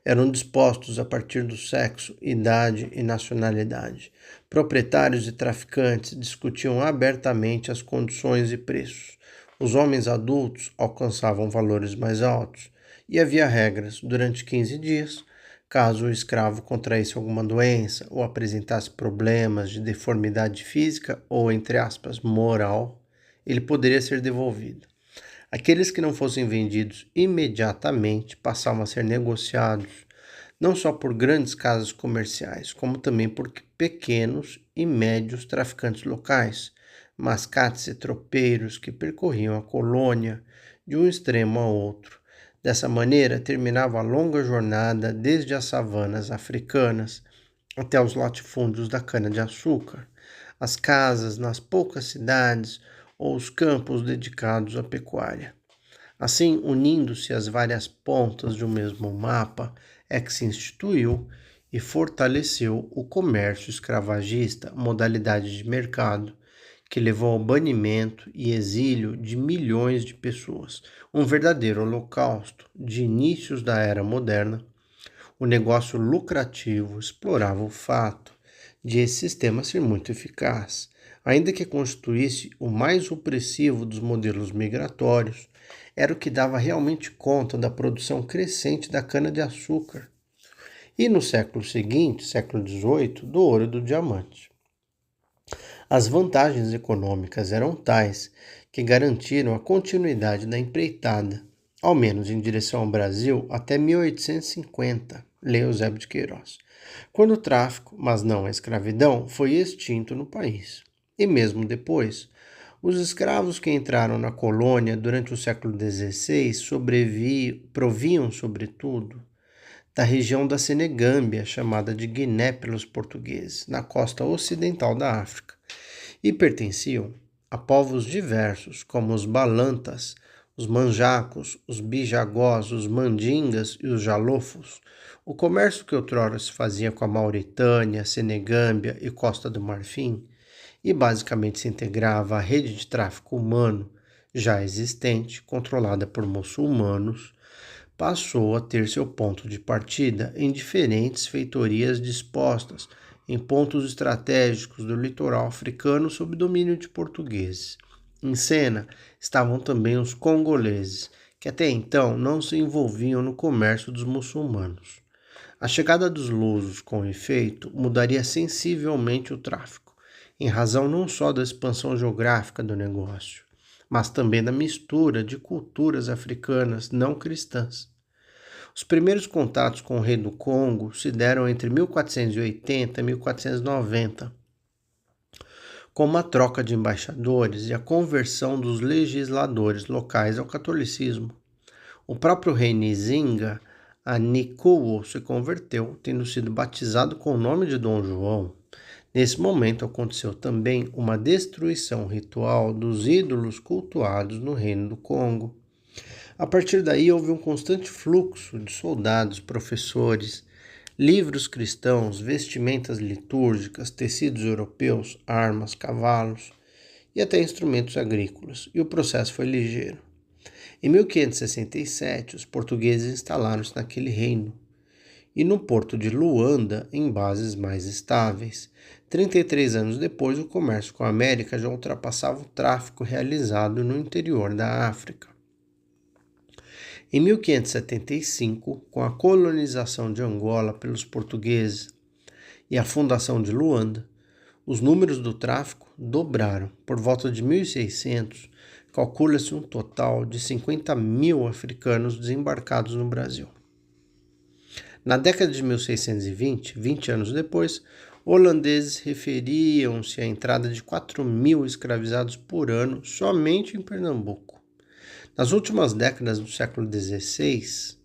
eram dispostos a partir do sexo, idade e nacionalidade. Proprietários e traficantes discutiam abertamente as condições e preços. Os homens adultos alcançavam valores mais altos e havia regras durante 15 dias. Caso o escravo contraísse alguma doença ou apresentasse problemas de deformidade física ou, entre aspas, moral, ele poderia ser devolvido. Aqueles que não fossem vendidos imediatamente passavam a ser negociados, não só por grandes casas comerciais, como também por pequenos e médios traficantes locais, mascates e tropeiros que percorriam a colônia de um extremo ao outro. Dessa maneira, terminava a longa jornada desde as savanas africanas até os latifúndios da cana-de-açúcar, as casas nas poucas cidades ou os campos dedicados à pecuária. Assim, unindo-se as várias pontas de um mesmo mapa, é que se instituiu e fortaleceu o comércio escravagista, modalidade de mercado que levou ao banimento e exílio de milhões de pessoas, um verdadeiro holocausto de inícios da era moderna. O negócio lucrativo explorava o fato de esse sistema ser muito eficaz, ainda que constituísse o mais opressivo dos modelos migratórios, era o que dava realmente conta da produção crescente da cana-de-açúcar. E no século seguinte, século XVIII, do ouro e do diamante. As vantagens econômicas eram tais que garantiram a continuidade da empreitada, ao menos em direção ao Brasil, até 1850, lê Eusébio de Queiroz, quando o tráfico, mas não a escravidão, foi extinto no país. E mesmo depois, os escravos que entraram na colônia durante o século XVI proviam, sobretudo, da região da Senegâmbia, chamada de Guiné pelos portugueses, na costa ocidental da África, e pertenciam a povos diversos, como os balantas, os manjacos, os bijagós, os mandingas e os jalofos. O comércio que outrora se fazia com a Mauritânia, Senegâmbia e Costa do Marfim, e basicamente se integrava à rede de tráfico humano já existente, controlada por muçulmanos, passou a ter seu ponto de partida em diferentes feitorias dispostas em pontos estratégicos do litoral africano sob domínio de portugueses. Em cena estavam também os congoleses, que até então não se envolviam no comércio dos muçulmanos. A chegada dos lusos, com efeito, mudaria sensivelmente o tráfico, em razão não só da expansão geográfica do negócio, mas também da mistura de culturas africanas não cristãs. Os primeiros contatos com o rei do Congo se deram entre 1480 e 1490, com uma troca de embaixadores e a conversão dos legisladores locais ao catolicismo. O próprio rei Nzinga, a Nikuwo, se converteu, tendo sido batizado com o nome de Dom João. Nesse momento aconteceu também uma destruição ritual dos ídolos cultuados no reino do Congo. A partir daí houve um constante fluxo de soldados, professores, livros cristãos, vestimentas litúrgicas, tecidos europeus, armas, cavalos e até instrumentos agrícolas, e o processo foi ligeiro. Em 1567, os portugueses instalaram-se naquele reino, e no porto de Luanda, em bases mais estáveis. 33 anos depois, o comércio com a América já ultrapassava o tráfico realizado no interior da África. Em 1575, com a colonização de Angola pelos portugueses e a fundação de Luanda, os números do tráfico dobraram. Por volta de 1600, calcula-se um total de 50 mil africanos desembarcados no Brasil. Na década de 1620, 20 anos depois, holandeses referiam-se à entrada de 4 mil escravizados por ano somente em Pernambuco. Nas últimas décadas do século XVI,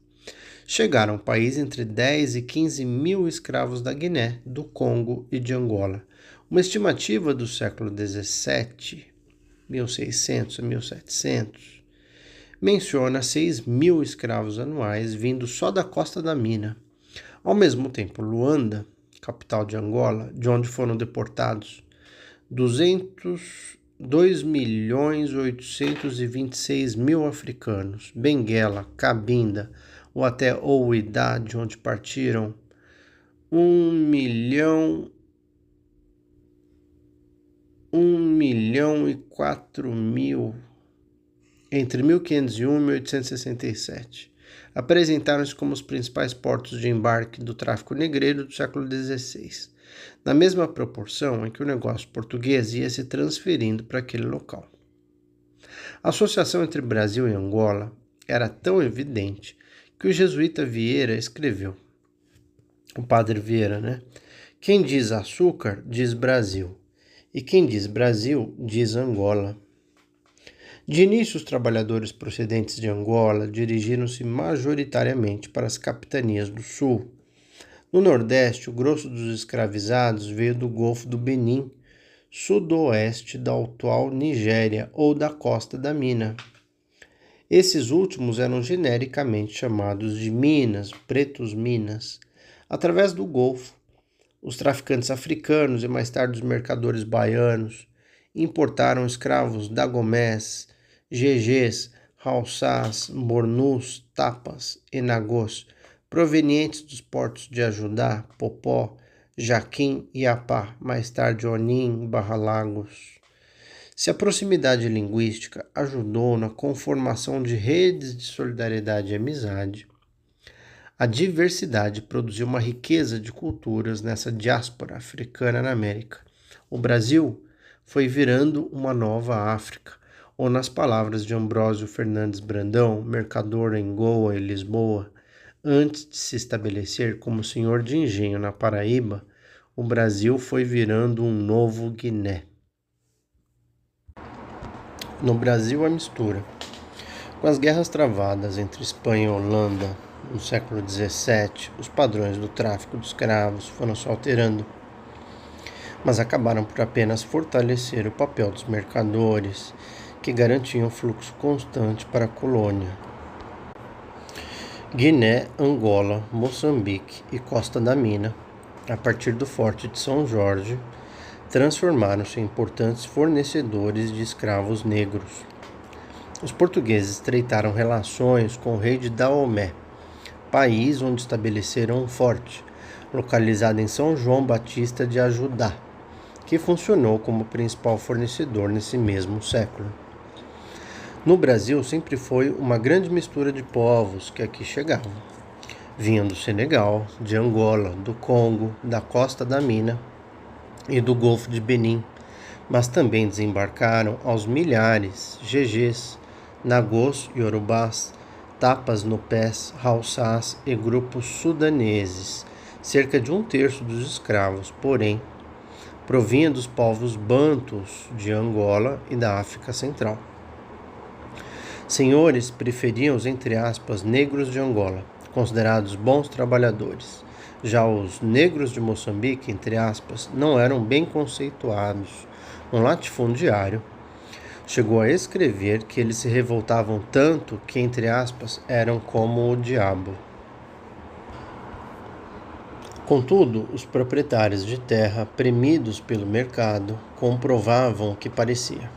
chegaram ao país entre 10 e 15 mil escravos da Guiné, do Congo e de Angola. Uma estimativa do século XVII, 1600 a 1700, menciona 6 mil escravos anuais vindo só da costa da Mina. Ao mesmo tempo, Luanda, capital de Angola, de onde foram deportados 200 2.826.000 africanos, Benguela, Cabinda ou até Ouidah, de onde partiram 1.004.000 entre 1501 e 1867. Apresentaram-se como os principais portos de embarque do tráfico negreiro do século XVI, na mesma proporção em que o negócio português ia se transferindo para aquele local. A associação entre Brasil e Angola era tão evidente que o jesuíta Vieira escreveu, o padre Vieira, né? Quem diz açúcar, diz Brasil, e quem diz Brasil, diz Angola. De início, os trabalhadores procedentes de Angola dirigiram-se majoritariamente para as capitanias do sul. No Nordeste, o grosso dos escravizados veio do Golfo do Benin, sudoeste da atual Nigéria ou da Costa da Mina. Esses últimos eram genericamente chamados de Minas, pretos Minas. Através do Golfo, os traficantes africanos e mais tarde os mercadores baianos importaram escravos dagomés, gegés, haussás, bornus, tapas e nagôs, provenientes dos portos de Ajudá, Popó, Jaquim e Apá, mais tarde Onim, Barra Lagos. Se a proximidade linguística ajudou na conformação de redes de solidariedade e amizade, a diversidade produziu uma riqueza de culturas nessa diáspora africana na América. O Brasil foi virando uma nova África, ou nas palavras de Ambrósio Fernandes Brandão, mercador em Goa e Lisboa, antes de se estabelecer como senhor de engenho na Paraíba, o Brasil foi virando um novo Guiné. No Brasil, a mistura. Com as guerras travadas entre Espanha e Holanda no século XVII, os padrões do tráfico de escravos foram se alterando, mas acabaram por apenas fortalecer o papel dos mercadores, que garantiam fluxo constante para a colônia. Guiné, Angola, Moçambique e Costa da Mina, a partir do Forte de São Jorge, transformaram-se em importantes fornecedores de escravos negros. Os portugueses estreitaram relações com o rei de Daomé, país onde estabeleceram um forte, localizado em São João Batista de Ajudá, que funcionou como principal fornecedor nesse mesmo século. No Brasil sempre foi uma grande mistura de povos que aqui chegavam. Vinham do Senegal, de Angola, do Congo, da Costa da Mina e do Golfo de Benin, mas também desembarcaram aos milhares gegés, nagôs, iorubás, tapas no pés, haussás e grupos sudaneses. Cerca de 1/3 dos escravos, porém, provinha dos povos bantus de Angola e da África Central. Senhores preferiam os, entre aspas, negros de Angola, considerados bons trabalhadores. Já os negros de Moçambique, entre aspas, não eram bem conceituados. Um latifundiário chegou a escrever que eles se revoltavam tanto que, entre aspas, eram como o diabo. Contudo, os proprietários de terra, premidos pelo mercado, compravam o que aparecia.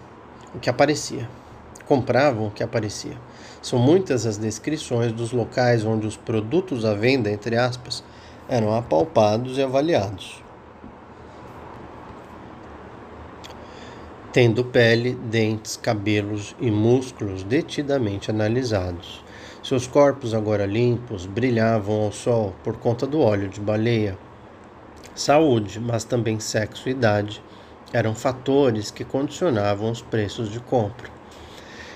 São muitas as descrições dos locais onde os produtos à venda, entre aspas, eram apalpados e avaliados. Tendo pele, dentes, cabelos e músculos detidamente analisados. Seus corpos, agora limpos, brilhavam ao sol por conta do óleo de baleia. Saúde, mas também sexo e idade, eram fatores que condicionavam os preços de compra.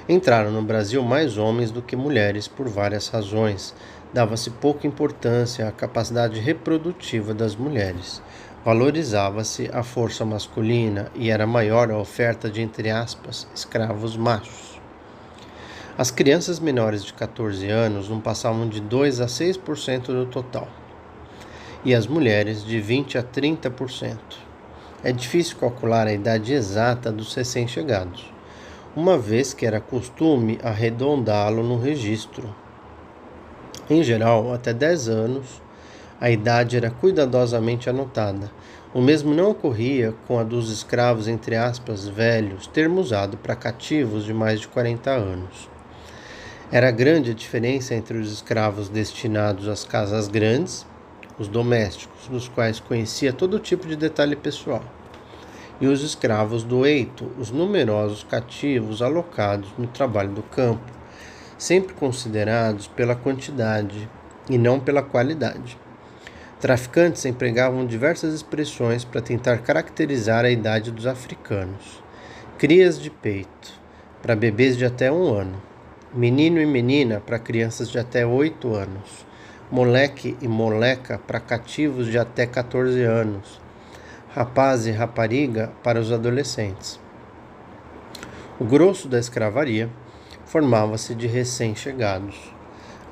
Entraram no Brasil mais homens do que mulheres por várias razões. Dava-se pouca importância à capacidade reprodutiva das mulheres. Valorizava-se a força masculina e era maior a oferta de, entre aspas, escravos machos. As crianças menores de 14 anos não passavam de 2 a 6% do total, e as mulheres de 20 a 30%. É difícil calcular a idade exata dos recém-chegados, uma vez que era costume arredondá-lo no registro. Em geral, até 10 anos, a idade era cuidadosamente anotada. O mesmo não ocorria com a dos escravos, entre aspas, velhos, termo usado para cativos de mais de 40 anos. Era grande a diferença entre os escravos destinados às casas grandes, os domésticos, dos quais conhecia todo tipo de detalhe pessoal, e os escravos do eito, os numerosos cativos alocados no trabalho do campo, sempre considerados pela quantidade e não pela qualidade. Traficantes empregavam diversas expressões para tentar caracterizar a idade dos africanos. Crias de peito, para bebês de até 1 ano. Menino e menina, para crianças de até 8 anos. Moleque e moleca, para cativos de até 14 anos. Rapaz e rapariga, para os adolescentes. O grosso da escravaria formava-se de recém-chegados.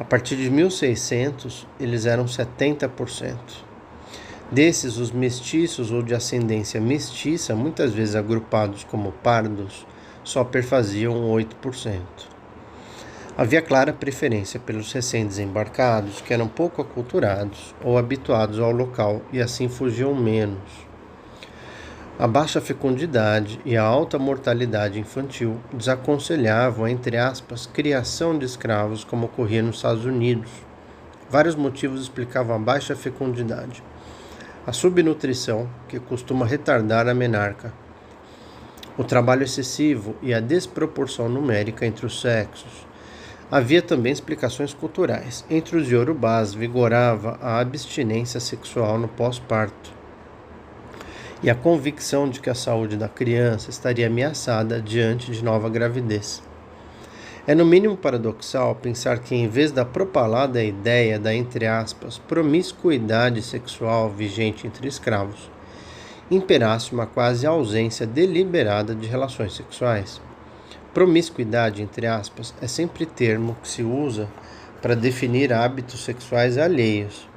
A partir de 1600, eles eram 70%. Desses, os mestiços ou de ascendência mestiça, muitas vezes agrupados como pardos, só perfaziam 8%. Havia clara preferência pelos recém-desembarcados, que eram pouco aculturados ou habituados ao local e assim fugiam menos. A baixa fecundidade e a alta mortalidade infantil desaconselhavam, entre aspas, criação de escravos como ocorria nos Estados Unidos. Vários motivos explicavam a baixa fecundidade. A subnutrição, que costuma retardar a menarca, o trabalho excessivo e a desproporção numérica entre os sexos. Havia também explicações culturais. Entre os iorubás vigorava a abstinência sexual no pós-parto e a convicção de que a saúde da criança estaria ameaçada diante de nova gravidez. É no mínimo paradoxal pensar que, em vez da propalada ideia da, entre aspas, promiscuidade sexual vigente entre escravos, imperasse uma quase ausência deliberada de relações sexuais. Promiscuidade, entre aspas, é sempre termo que se usa para definir hábitos sexuais alheios.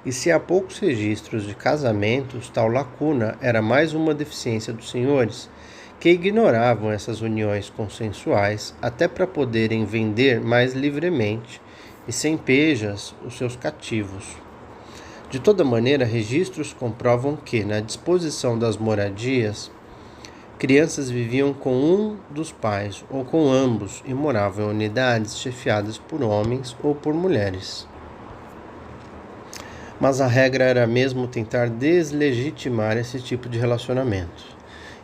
E se há poucos registros de casamentos, tal lacuna era mais uma deficiência dos senhores, que ignoravam essas uniões consensuais até para poderem vender mais livremente e sem pejas os seus cativos. De toda maneira, registros comprovam que, na disposição das moradias, crianças viviam com um dos pais ou com ambos e moravam em unidades chefiadas por homens ou por mulheres. Mas a regra era mesmo tentar deslegitimar esse tipo de relacionamento.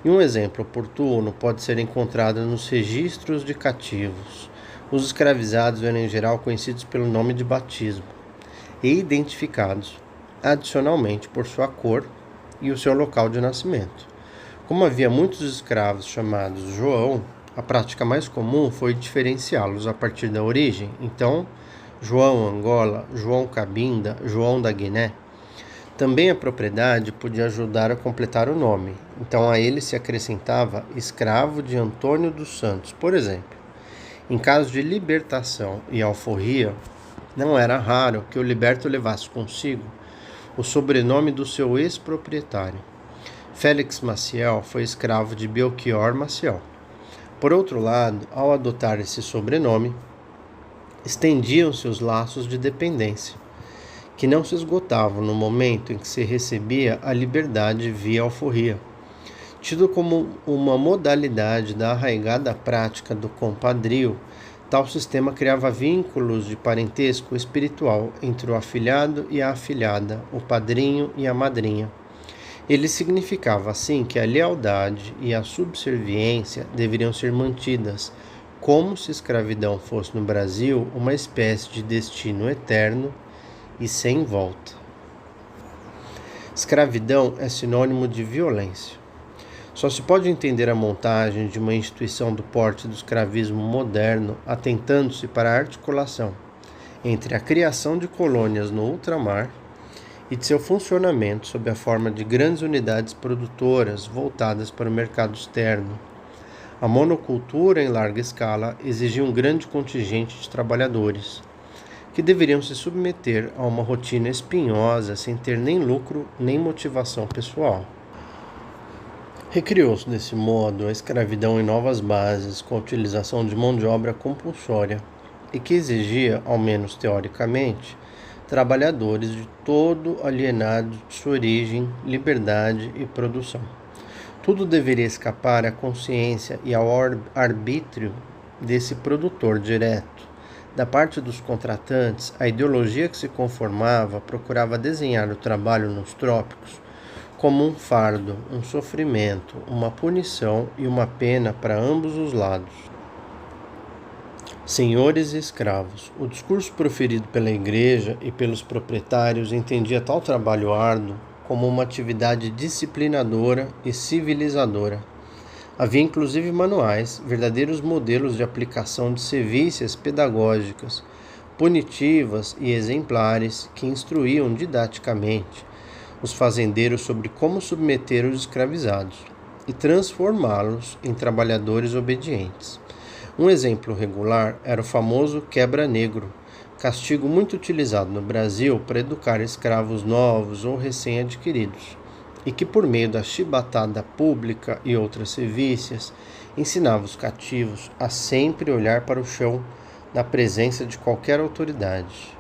E um exemplo oportuno pode ser encontrado nos registros de cativos. Os escravizados eram em geral conhecidos pelo nome de batismo e identificados adicionalmente por sua cor e o seu local de nascimento. Como havia muitos escravos chamados João, a prática mais comum foi diferenciá-los a partir da origem. Então, João Angola, João Cabinda, João da Guiné. Também a propriedade podia ajudar a completar o nome. Então a ele se acrescentava escravo de Antônio dos Santos, por exemplo. Em caso de libertação e alforria, não era raro que o liberto levasse consigo o sobrenome do seu ex-proprietário. Félix Maciel foi escravo de Belchior Maciel. Por outro lado, ao adotar esse sobrenome, estendiam-se os laços de dependência, que não se esgotavam no momento em que se recebia a liberdade via alforria. Tido como uma modalidade da arraigada prática do compadrio, tal sistema criava vínculos de parentesco espiritual entre o afilhado e a afilhada, o padrinho e a madrinha. Ele significava, assim, que a lealdade e a subserviência deveriam ser mantidas, como se a escravidão fosse no Brasil uma espécie de destino eterno e sem volta. Escravidão é sinônimo de violência. Só se pode entender a montagem de uma instituição do porte do escravismo moderno atentando-se para a articulação entre a criação de colônias no ultramar e de seu funcionamento sob a forma de grandes unidades produtoras voltadas para o mercado externo. A monocultura em larga escala exigia um grande contingente de trabalhadores, que deveriam se submeter a uma rotina espinhosa sem ter nem lucro nem motivação pessoal. Recriou-se desse modo a escravidão em novas bases, com a utilização de mão de obra compulsória, e que exigia, ao menos teoricamente, trabalhadores de todo alienados de sua origem, liberdade e produção. Tudo deveria escapar à consciência e ao arbítrio desse produtor direto. Da parte dos contratantes, a ideologia que se conformava procurava desenhar o trabalho nos trópicos como um fardo, um sofrimento, uma punição e uma pena para ambos os lados. Senhores e escravos. O discurso proferido pela Igreja e pelos proprietários entendia tal trabalho árduo como uma atividade disciplinadora e civilizadora. Havia inclusive manuais, verdadeiros modelos de aplicação de sevícias pedagógicas, punitivas e exemplares que instruíam didaticamente os fazendeiros sobre como submeter os escravizados e transformá-los em trabalhadores obedientes. Um exemplo regular era o famoso quebra-negro, castigo muito utilizado no Brasil para educar escravos novos ou recém-adquiridos, e que por meio da chibatada pública e outras sevícias, ensinava os cativos a sempre olhar para o chão na presença de qualquer autoridade.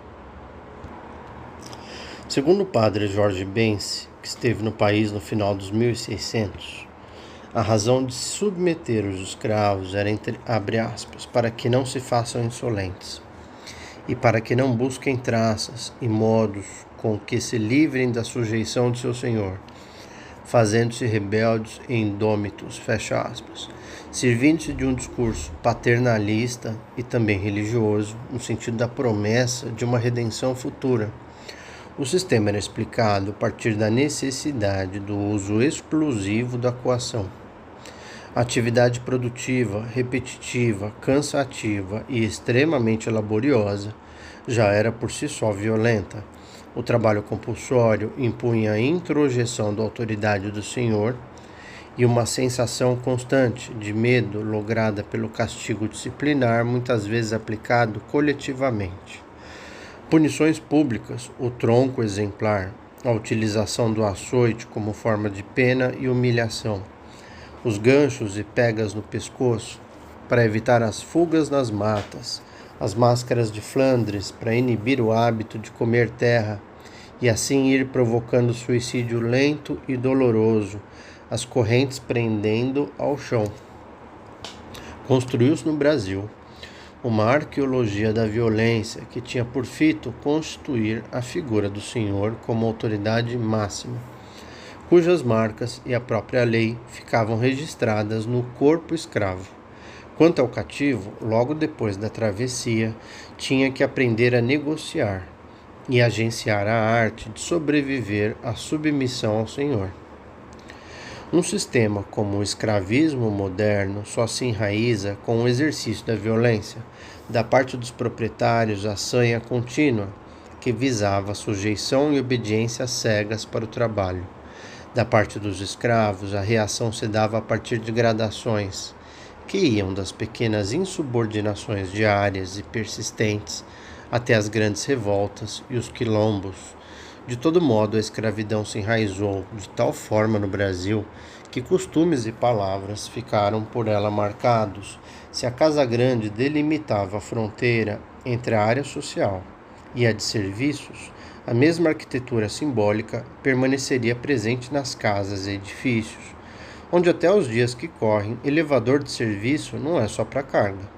Segundo o padre Jorge Bence, que esteve no país no final dos 1600, a razão de submeter os escravos era, abre aspas, para que não se façam insolentes, e para que não busquem traças e modos com que se livrem da sujeição de seu senhor, fazendo-se rebeldes e indômitos, fecha aspas, servindo-se de um discurso paternalista e também religioso, no sentido da promessa de uma redenção futura. O sistema era explicado a partir da necessidade do uso exclusivo da coação. A atividade produtiva, repetitiva, cansativa e extremamente laboriosa já era por si só violenta. O trabalho compulsório impunha a introjeção da autoridade do senhor e uma sensação constante de medo lograda pelo castigo disciplinar, muitas vezes aplicado coletivamente. Punições públicas, o tronco exemplar, a utilização do açoite como forma de pena e humilhação, os ganchos e pegas no pescoço para evitar as fugas nas matas, as máscaras de Flandres para inibir o hábito de comer terra e assim ir provocando suicídio lento e doloroso, as correntes prendendo ao chão. Construiu-se no Brasil uma arqueologia da violência que tinha por fito constituir a figura do senhor como autoridade máxima, cujas marcas e a própria lei ficavam registradas no corpo escravo. Quanto ao cativo, logo depois da travessia, tinha que aprender a negociar e agenciar a arte de sobreviver à submissão ao senhor. Um sistema como o escravismo moderno só se enraiza com o exercício da violência, da parte dos proprietários a sanha contínua, que visava a sujeição e obediência cegas para o trabalho. Da parte dos escravos, a reação se dava a partir de gradações, que iam das pequenas insubordinações diárias e persistentes até as grandes revoltas e os quilombos. De todo modo, a escravidão se enraizou de tal forma no Brasil que costumes e palavras ficaram por ela marcados. Se a Casa Grande delimitava a fronteira entre a área social e a de serviços, a mesma arquitetura simbólica permaneceria presente nas casas e edifícios, onde até os dias que correm, elevador de serviço não é só para carga,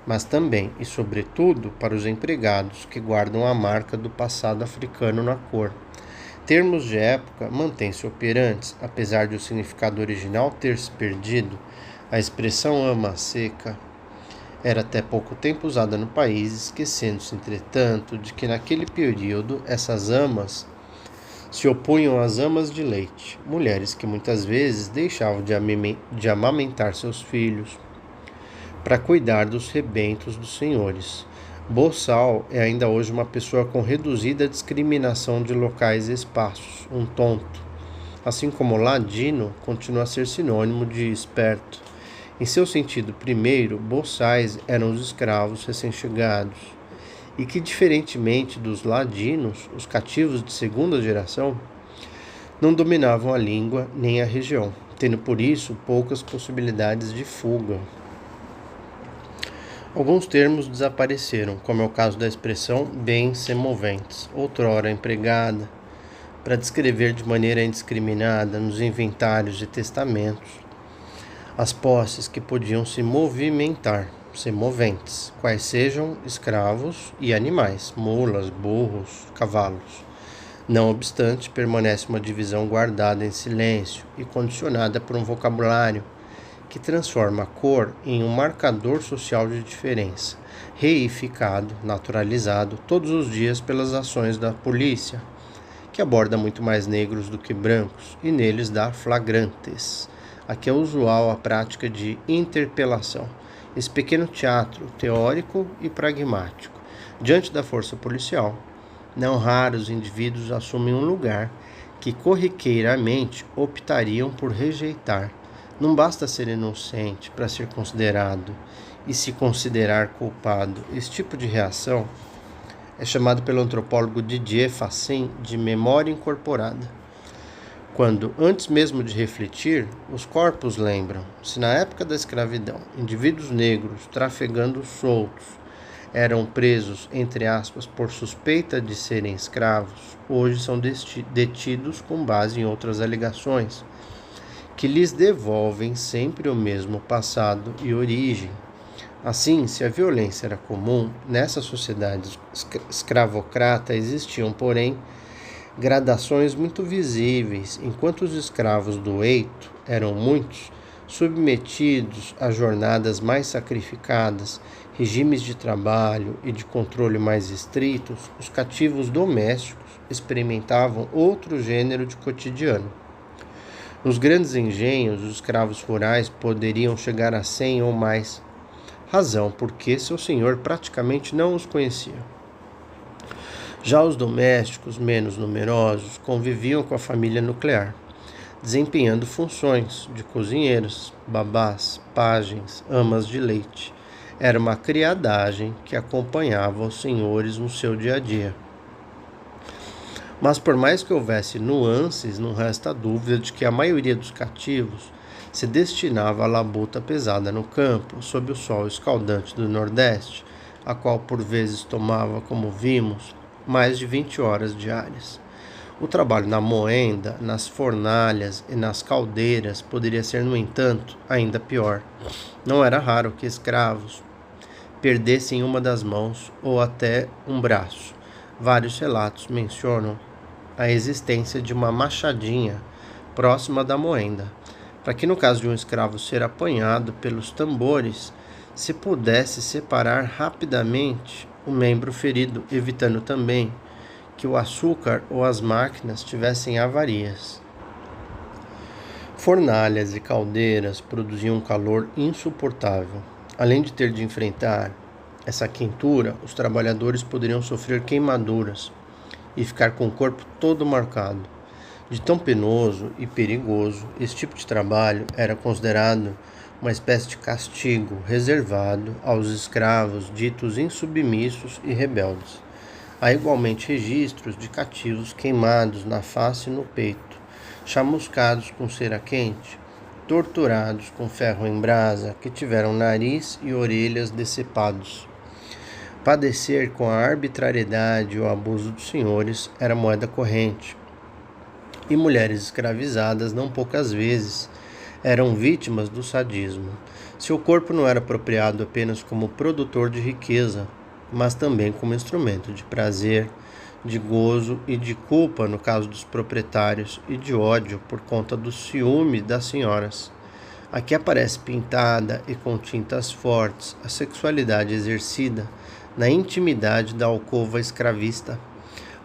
mas também e sobretudo para os empregados que guardam a marca do passado africano na cor. Termos de época mantêm-se operantes, apesar de o significado original ter se perdido. A expressão ama seca era até pouco tempo usada no país, esquecendo-se, entretanto, de que naquele período essas amas se opunham às amas de leite, mulheres que muitas vezes deixavam de amamentar seus filhos para cuidar dos rebentos dos senhores. Boçal é ainda hoje uma pessoa com reduzida discriminação de locais e espaços, um tonto, assim como ladino continua a ser sinônimo de esperto. Em seu sentido primeiro, boçais eram os escravos recém-chegados, e que, diferentemente dos ladinos, os cativos de segunda geração, não dominavam a língua nem a região, tendo por isso poucas possibilidades de fuga. Alguns termos desapareceram, como é o caso da expressão bens semoventes, outrora empregada para descrever de maneira indiscriminada nos inventários de testamentos as posses que podiam se movimentar, semoventes, quais sejam escravos e animais, mulas, burros, cavalos. Não obstante, permanece uma divisão guardada em silêncio e condicionada por um vocabulário que transforma a cor em um marcador social de diferença, reificado, naturalizado todos os dias pelas ações da polícia, que aborda muito mais negros do que brancos e neles dá flagrantes. Aqui é usual a prática de interpelação, esse pequeno teatro teórico e pragmático. Diante da força policial, não raros indivíduos assumem um lugar que corriqueiramente optariam por rejeitar. Não basta ser inocente para ser considerado e se considerar culpado. Esse tipo de reação é chamado pelo antropólogo Didier Fassin de memória incorporada. Quando, antes mesmo de refletir, os corpos lembram. Se na época da escravidão, indivíduos negros trafegando soltos eram presos, entre aspas, por suspeita de serem escravos, hoje são detidos com base em outras alegações, que lhes devolvem sempre o mesmo passado e origem. Assim, se a violência era comum, nessa sociedade escravocrata existiam, porém, gradações muito visíveis, enquanto os escravos do eito eram muitos, submetidos a jornadas mais sacrificadas, regimes de trabalho e de controle mais estritos, os cativos domésticos experimentavam outro gênero de cotidiano. Nos grandes engenhos, os escravos rurais poderiam chegar a 100 ou mais, razão porque seu senhor praticamente não os conhecia. Já os domésticos, menos numerosos, conviviam com a família nuclear, desempenhando funções de cozinheiros, babás, pajens, amas de leite. Era uma criadagem que acompanhava os senhores no seu dia a dia. Mas por mais que houvesse nuances, não resta dúvida de que a maioria dos cativos se destinava à labuta pesada no campo, sob o sol escaldante do Nordeste, a qual por vezes tomava, como vimos, mais de 20 horas diárias. O trabalho na moenda, nas fornalhas e nas caldeiras poderia ser, no entanto, ainda pior. Não era raro que escravos perdessem uma das mãos ou até um braço. Vários relatos mencionam a existência de uma machadinha próxima da moenda, para que no caso de um escravo ser apanhado pelos tambores, se pudesse separar rapidamente o membro ferido, evitando também que o açúcar ou as máquinas tivessem avarias. Fornalhas e caldeiras produziam um calor insuportável. Além de ter de enfrentar essa quentura, os trabalhadores poderiam sofrer queimaduras e ficar com o corpo todo marcado. De tão penoso e perigoso, esse tipo de trabalho era considerado uma espécie de castigo reservado aos escravos ditos insubmissos e rebeldes. Há igualmente registros de cativos queimados na face e no peito, chamuscados com cera quente, torturados com ferro em brasa, que tiveram nariz e orelhas decepados. Padecer com a arbitrariedade e o abuso dos senhores era moeda corrente, e mulheres escravizadas não poucas vezes eram vítimas do sadismo. Seu corpo não era apropriado apenas como produtor de riqueza, mas também como instrumento de prazer, de gozo e de culpa no caso dos proprietários e de ódio por conta do ciúme das senhoras. Aqui aparece pintada e com tintas fortes a sexualidade exercida na intimidade da alcova escravista.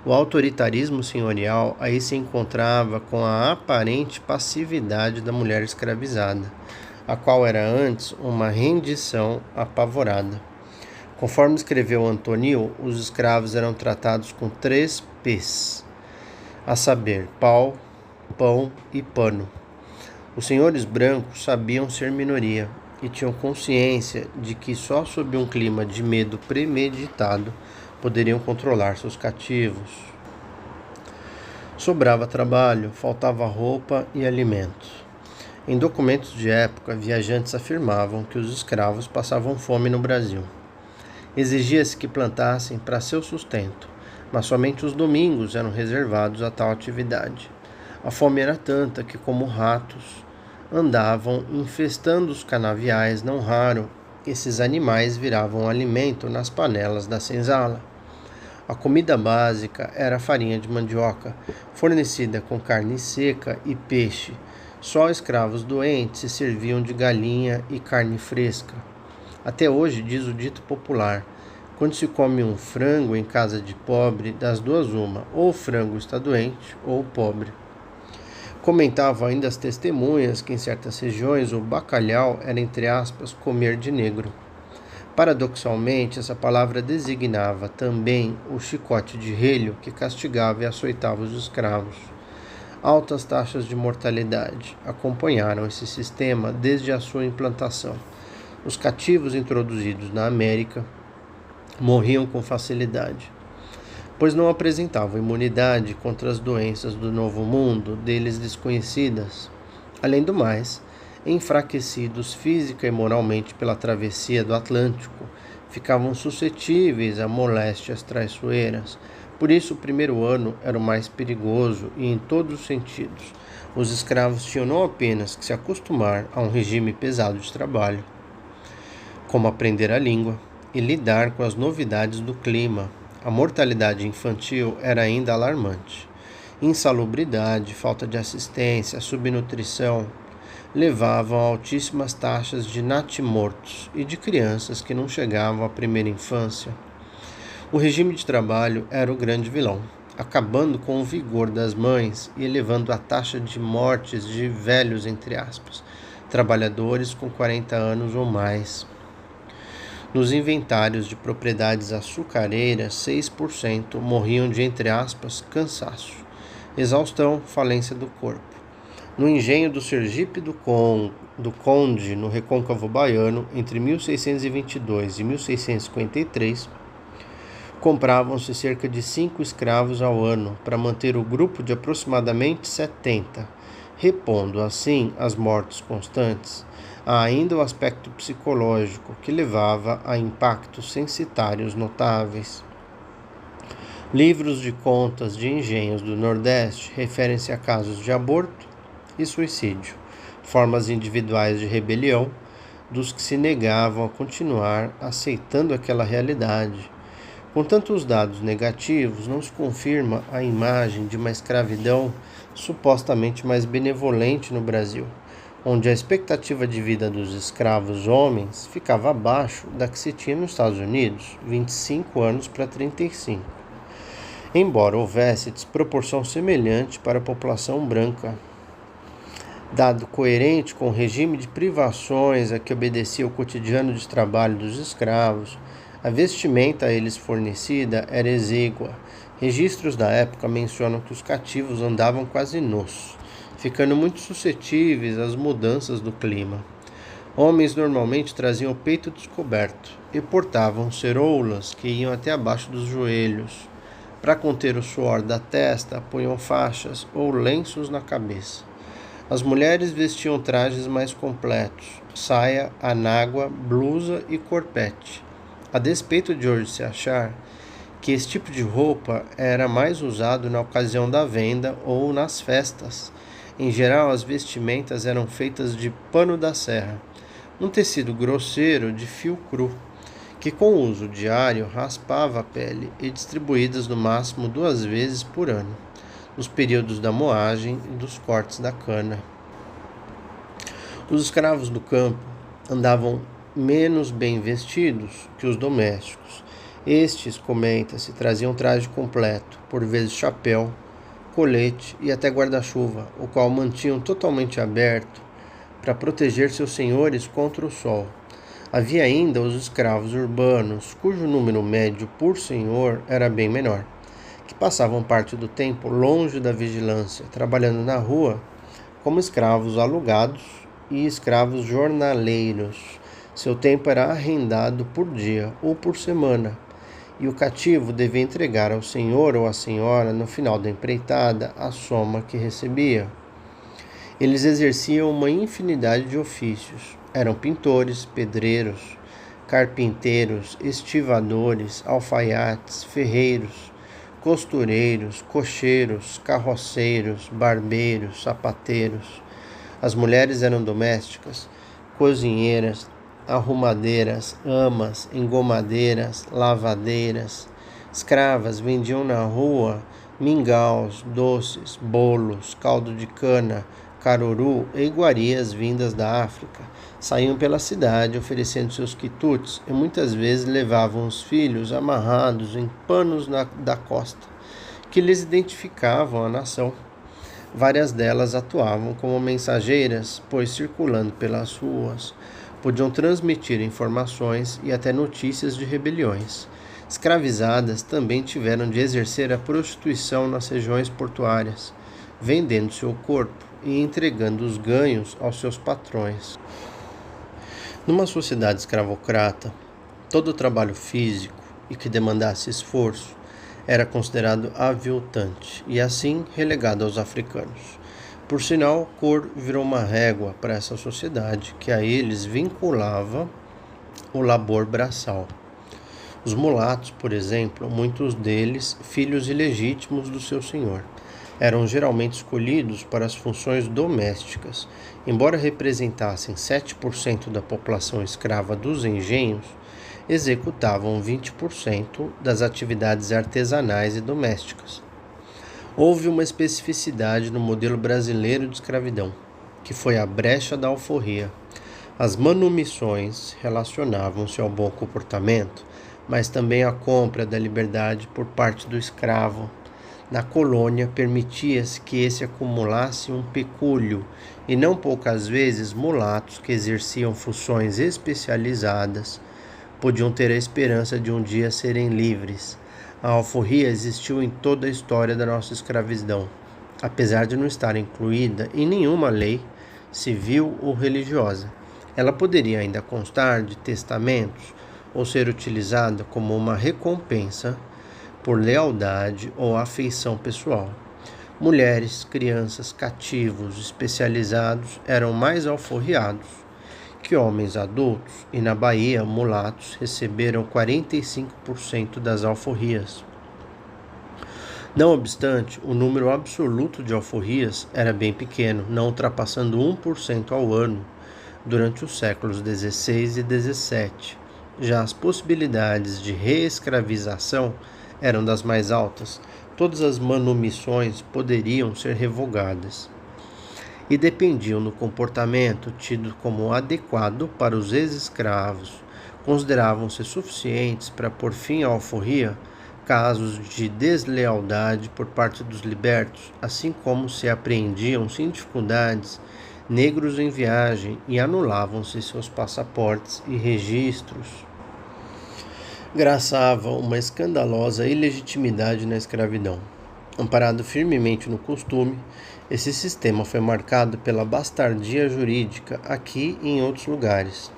O autoritarismo senhorial aí se encontrava com a aparente passividade da mulher escravizada, a qual era antes uma rendição apavorada. Conforme escreveu Antonio, os escravos eram tratados com 3 P's, a saber, pau, pão e pano. Os senhores brancos sabiam ser minoria e tinham consciência de que só sob um clima de medo premeditado poderiam controlar seus cativos. Sobrava trabalho, faltava roupa e alimentos. Em documentos de época, viajantes afirmavam que os escravos passavam fome no Brasil. Exigia-se que plantassem para seu sustento, mas somente os domingos eram reservados a tal atividade. A fome era tanta que, como ratos, andavam infestando os canaviais, não raro, esses animais viravam alimento nas panelas da senzala. A comida básica era a farinha de mandioca, fornecida com carne seca e peixe. Só escravos doentes se serviam de galinha e carne fresca. Até hoje, diz o dito popular, quando se come um frango em casa de pobre, das duas uma, ou o frango está doente ou pobre. Comentavam ainda as testemunhas que em certas regiões o bacalhau era, entre aspas, comer de negro. Paradoxalmente, essa palavra designava também o chicote de relho que castigava e açoitava os escravos. Altas taxas de mortalidade acompanharam esse sistema desde a sua implantação. Os cativos introduzidos na América morriam com facilidade, pois não apresentavam imunidade contra as doenças do Novo Mundo, deles desconhecidas. Além do mais, enfraquecidos física e moralmente pela travessia do Atlântico, ficavam suscetíveis a moléstias traiçoeiras. Por isso, o primeiro ano era o mais perigoso e em todos os sentidos. Os escravos tinham não apenas que se acostumar a um regime pesado de trabalho, como aprender a língua e lidar com as novidades do clima. A mortalidade infantil era ainda alarmante. Insalubridade, falta de assistência, subnutrição levavam a altíssimas taxas de natimortos e de crianças que não chegavam à primeira infância. O regime de trabalho era o grande vilão, acabando com o vigor das mães e elevando a taxa de mortes de velhos, entre aspas, trabalhadores com 40 anos ou mais. Nos inventários de propriedades açucareiras, 6% morriam de, entre aspas, cansaço, exaustão, falência do corpo. No engenho do Sergipe do Conde, no Recôncavo Baiano, entre 1622 e 1653, compravam-se cerca de 5 escravos ao ano para manter o grupo de aproximadamente 70, repondo assim as mortes constantes. Há ainda o aspecto psicológico, que levava a impactos censitários notáveis. Livros de contas de engenhos do Nordeste referem-se a casos de aborto e suicídio, formas individuais de rebelião dos que se negavam a continuar aceitando aquela realidade. Com tantos dados negativos, não se confirma a imagem de uma escravidão supostamente mais benevolente no Brasil, onde a expectativa de vida dos escravos homens ficava abaixo da que se tinha nos Estados Unidos, 25 anos para 35, embora houvesse desproporção semelhante para a população branca. Dado coerente com o regime de privações a que obedecia o cotidiano de trabalho dos escravos, a vestimenta a eles fornecida era exígua. Registros da época mencionam que os cativos andavam quase nus, ficando muito suscetíveis às mudanças do clima. Homens normalmente traziam o peito descoberto e portavam ceroulas que iam até abaixo dos joelhos. Para conter o suor da testa, punham faixas ou lenços na cabeça. As mulheres vestiam trajes mais completos, saia, anágua, blusa e corpete. A despeito de hoje se achar que esse tipo de roupa era mais usado na ocasião da venda ou nas festas. Em geral, as vestimentas eram feitas de pano da serra, um tecido grosseiro de fio cru, que com o uso diário raspava a pele e distribuídas no máximo 2 vezes por ano, nos períodos da moagem e dos cortes da cana. Os escravos do campo andavam menos bem vestidos que os domésticos. Estes, comenta-se, traziam traje completo, por vezes chapéu, colete e até guarda-chuva, o qual mantinham totalmente aberto para proteger seus senhores contra o sol. Havia ainda os escravos urbanos, cujo número médio por senhor era bem menor, que passavam parte do tempo longe da vigilância, trabalhando na rua como escravos alugados e escravos jornaleiros. Seu tempo era arrendado por dia ou por semana, e o cativo devia entregar ao senhor ou à senhora, no final da empreitada, a soma que recebia. Eles exerciam uma infinidade de ofícios. Eram pintores, pedreiros, carpinteiros, estivadores, alfaiates, ferreiros, costureiros, cocheiros, carroceiros, barbeiros, sapateiros. As mulheres eram domésticas, cozinheiras, arrumadeiras, amas, engomadeiras, lavadeiras. Escravas vendiam na rua mingaus, doces, bolos, caldo de cana, caruru e iguarias vindas da África. Saíam pela cidade oferecendo seus quitutes e muitas vezes levavam os filhos amarrados em panos da costa, que lhes identificavam a nação. Várias delas atuavam como mensageiras, pois circulando pelas ruas podiam transmitir informações e até notícias de rebeliões. Escravizadas também tiveram de exercer a prostituição nas regiões portuárias, vendendo seu corpo e entregando os ganhos aos seus patrões. Numa sociedade escravocrata, todo trabalho físico e que demandasse esforço era considerado aviltante e assim relegado aos africanos. Por sinal, cor virou uma régua para essa sociedade que a eles vinculava o labor braçal. Os mulatos, por exemplo, muitos deles filhos ilegítimos do seu senhor, eram geralmente escolhidos para as funções domésticas. Embora representassem 7% da população escrava dos engenhos, executavam 20% das atividades artesanais e domésticas. Houve uma especificidade no modelo brasileiro de escravidão, que foi a brecha da alforria. As manumissões relacionavam-se ao bom comportamento, mas também à compra da liberdade por parte do escravo. Na colônia, permitia-se que esse acumulasse um pecúlio, e não poucas vezes mulatos que exerciam funções especializadas podiam ter a esperança de um dia serem livres. A alforria existiu em toda a história da nossa escravidão, apesar de não estar incluída em nenhuma lei civil ou religiosa. Ela poderia ainda constar de testamentos ou ser utilizada como uma recompensa por lealdade ou afeição pessoal. Mulheres, crianças, cativos especializados eram mais alforriados que homens adultos, e na Bahia, mulatos receberam 45% das alforrias. Não obstante, o número absoluto de alforrias era bem pequeno, não ultrapassando 1% ao ano durante os séculos XVI e XVII. Já as possibilidades de reescravização eram das mais altas. Todas as manumissões poderiam ser revogadas e dependiam do comportamento tido como adequado para os ex-escravos. Consideravam-se suficientes para pôr fim à alforria casos de deslealdade por parte dos libertos, assim como se apreendiam sem dificuldades negros em viagem e anulavam-se seus passaportes e registros. Graçava uma escandalosa ilegitimidade na escravidão. Amparado firmemente no costume, esse sistema foi marcado pela bastardia jurídica aqui e em outros lugares.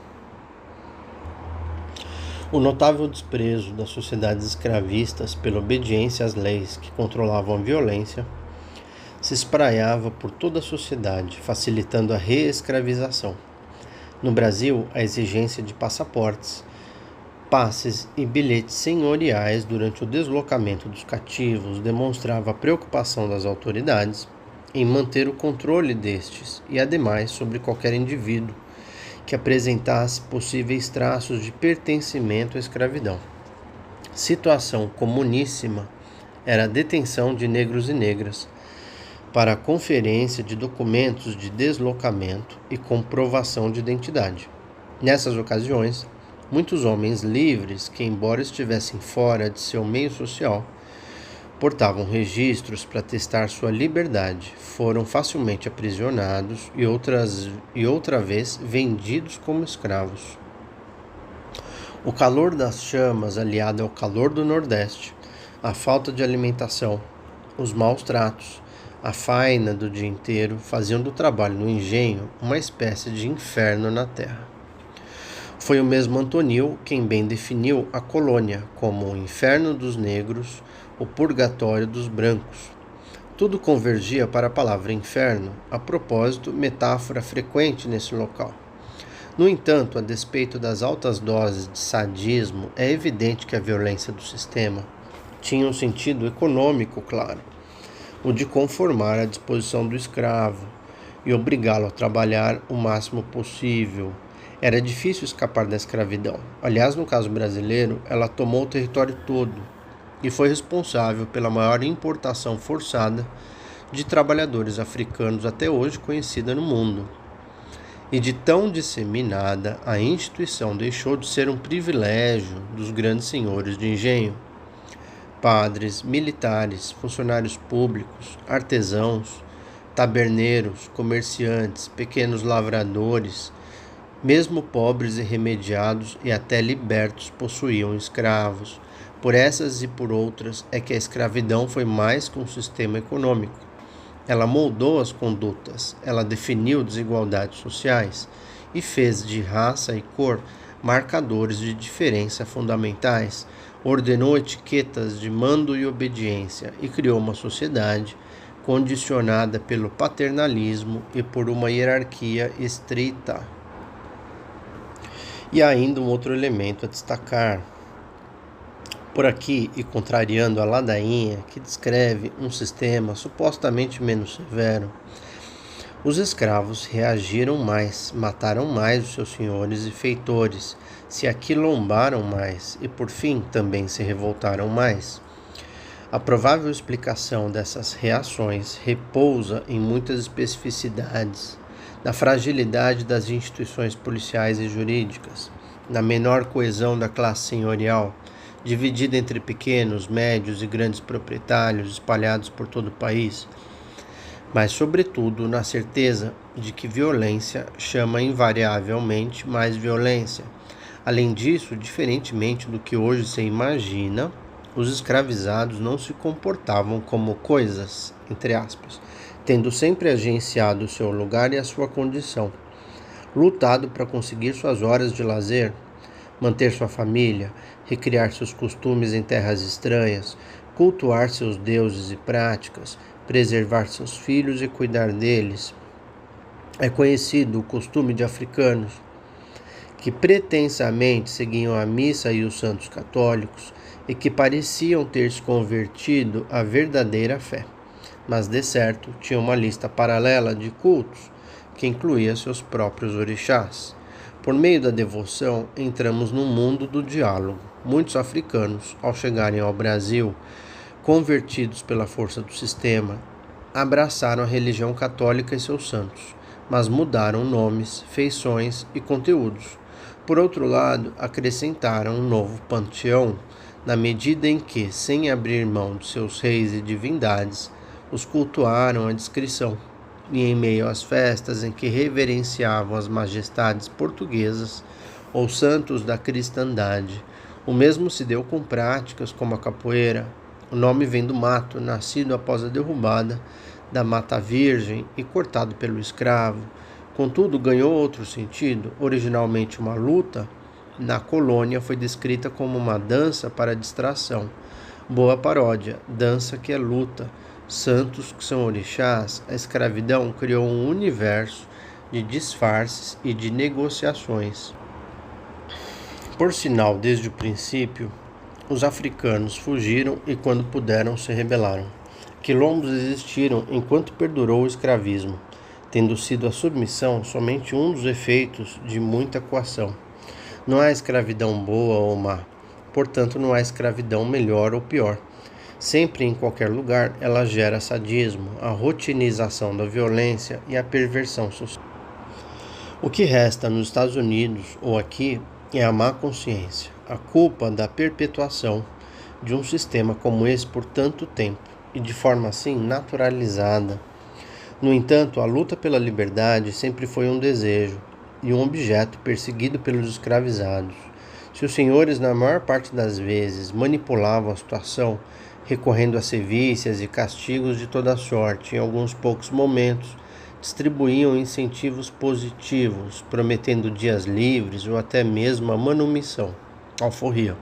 O notável desprezo das sociedades escravistas pela obediência às leis que controlavam a violência se espraiava por toda a sociedade, facilitando a reescravização. No Brasil, a exigência de passaportes, passes e bilhetes senhoriais durante o deslocamento dos cativos demonstrava a preocupação das autoridades em manter o controle destes e, ademais, sobre qualquer indivíduo que apresentasse possíveis traços de pertencimento à escravidão. Situação comuníssima era a detenção de negros e negras para a conferência de documentos de deslocamento e comprovação de identidade. Nessas ocasiões, muitos homens livres que, embora estivessem fora de seu meio social, portavam registros para testar sua liberdade, foram facilmente aprisionados e outra vez vendidos como escravos. O calor das chamas, aliado ao calor do Nordeste, a falta de alimentação, os maus tratos, a faina do dia inteiro faziam do trabalho no engenho uma espécie de inferno na terra. Foi o mesmo Antonil quem bem definiu a colônia como o inferno dos negros, o purgatório dos brancos. Tudo convergia para a palavra inferno, a propósito, metáfora frequente nesse local. No entanto, a despeito das altas doses de sadismo, é evidente que a violência do sistema tinha um sentido econômico claro, o de conformar à disposição do escravo e obrigá-lo a trabalhar o máximo possível. Era difícil escapar da escravidão. Aliás, no caso brasileiro, ela tomou o território todo e foi responsável pela maior importação forçada de trabalhadores africanos até hoje conhecida no mundo. E de tão disseminada, a instituição deixou de ser um privilégio dos grandes senhores de engenho. Padres, militares, funcionários públicos, artesãos, taberneiros, comerciantes, pequenos lavradores, mesmo pobres e remediados e até libertos possuíam escravos. Por essas e por outras é que a escravidão foi mais que um sistema econômico. Ela moldou as condutas, ela definiu desigualdades sociais e fez de raça e cor marcadores de diferença fundamentais, ordenou etiquetas de mando e obediência e criou uma sociedade condicionada pelo paternalismo e por uma hierarquia estreita. E ainda um outro elemento a destacar. Por aqui, e contrariando a ladainha que descreve um sistema supostamente menos severo, os escravos reagiram mais, mataram mais os seus senhores e feitores, se aquilombaram mais e, por fim, também se revoltaram mais. A provável explicação dessas reações repousa em muitas especificidades, na fragilidade das instituições policiais e jurídicas, na menor coesão da classe senhorial, dividida entre pequenos, médios e grandes proprietários espalhados por todo o país, mas, sobretudo, na certeza de que violência chama invariavelmente mais violência. Além disso, diferentemente do que hoje se imagina, os escravizados não se comportavam como coisas, entre aspas, tendo sempre agenciado o seu lugar e a sua condição, lutado para conseguir suas horas de lazer, manter sua família, recriar seus costumes em terras estranhas, cultuar seus deuses e práticas, preservar seus filhos e cuidar deles. É conhecido o costume de africanos que pretensamente seguiam a missa e os santos católicos e que pareciam ter se convertido à verdadeira fé, mas de certo tinham uma lista paralela de cultos que incluía seus próprios orixás. Por meio da devoção, entramos no mundo do diálogo. Muitos africanos, ao chegarem ao Brasil, convertidos pela força do sistema, abraçaram a religião católica e seus santos, mas mudaram nomes, feições e conteúdos. Por outro lado, acrescentaram um novo panteão, na medida em que, sem abrir mão de seus reis e divindades, os cultuaram à discrição. E em meio às festas em que reverenciavam as majestades portuguesas ou santos da cristandade, o mesmo se deu com práticas como a capoeira. O nome vem do mato, nascido após a derrubada da Mata Virgem e cortado pelo escravo. Contudo, ganhou outro sentido. Originalmente uma luta, na colônia foi descrita como uma dança para distração. Boa paródia, dança que é luta. Santos que são orixás, a escravidão criou um universo de disfarces e de negociações. Por sinal, desde o princípio, os africanos fugiram e, quando puderam, se rebelaram. Quilombos existiram enquanto perdurou o escravismo, tendo sido a submissão somente um dos efeitos de muita coação. Não há escravidão boa ou má, portanto não há escravidão melhor ou pior. Sempre e em qualquer lugar, ela gera sadismo, a rotinização da violência e a perversão social. O que resta nos Estados Unidos ou aqui é a má consciência, a culpa da perpetuação de um sistema como esse por tanto tempo e de forma assim naturalizada. No entanto, a luta pela liberdade sempre foi um desejo e um objeto perseguido pelos escravizados. Se os senhores, na maior parte das vezes, manipulavam a situação, recorrendo a sevícias e castigos de toda sorte, em alguns poucos momentos, distribuíam incentivos positivos, prometendo dias livres ou até mesmo a manumissão, alforria.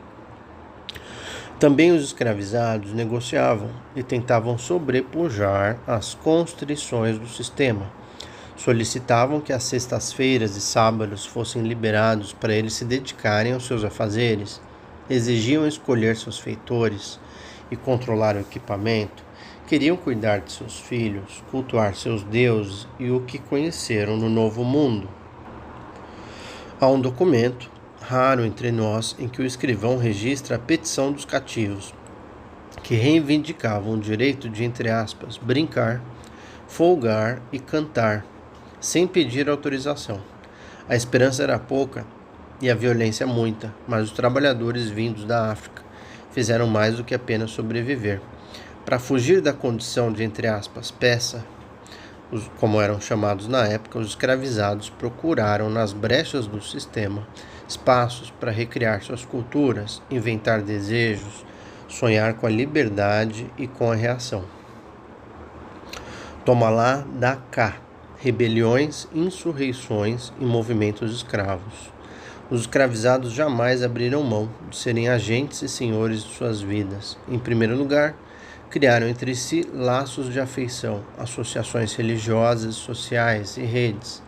Também os escravizados negociavam e tentavam sobrepujar as constrições do sistema. Solicitavam que as sextas-feiras e sábados fossem liberados para eles se dedicarem aos seus afazeres. Exigiam escolher seus feitores e controlar o equipamento. Queriam cuidar de seus filhos, cultuar seus deuses e o que conheceram no Novo Mundo. Há um documento, raro entre nós, em que o escrivão registra a petição dos cativos, que reivindicavam o direito de, entre aspas, brincar, folgar e cantar, sem pedir autorização. A esperança era pouca e a violência muita, mas os trabalhadores vindos da África fizeram mais do que apenas sobreviver. Para fugir da condição de, entre aspas, peça, como eram chamados na época, os escravizados procuraram nas brechas do sistema espaços para recriar suas culturas, inventar desejos, sonhar com a liberdade e com a reação. Toma lá, dá cá. Rebeliões, insurreições e movimentos escravos. Os escravizados jamais abriram mão de serem agentes e senhores de suas vidas. Em primeiro lugar, criaram entre si laços de afeição, associações religiosas, sociais e redes.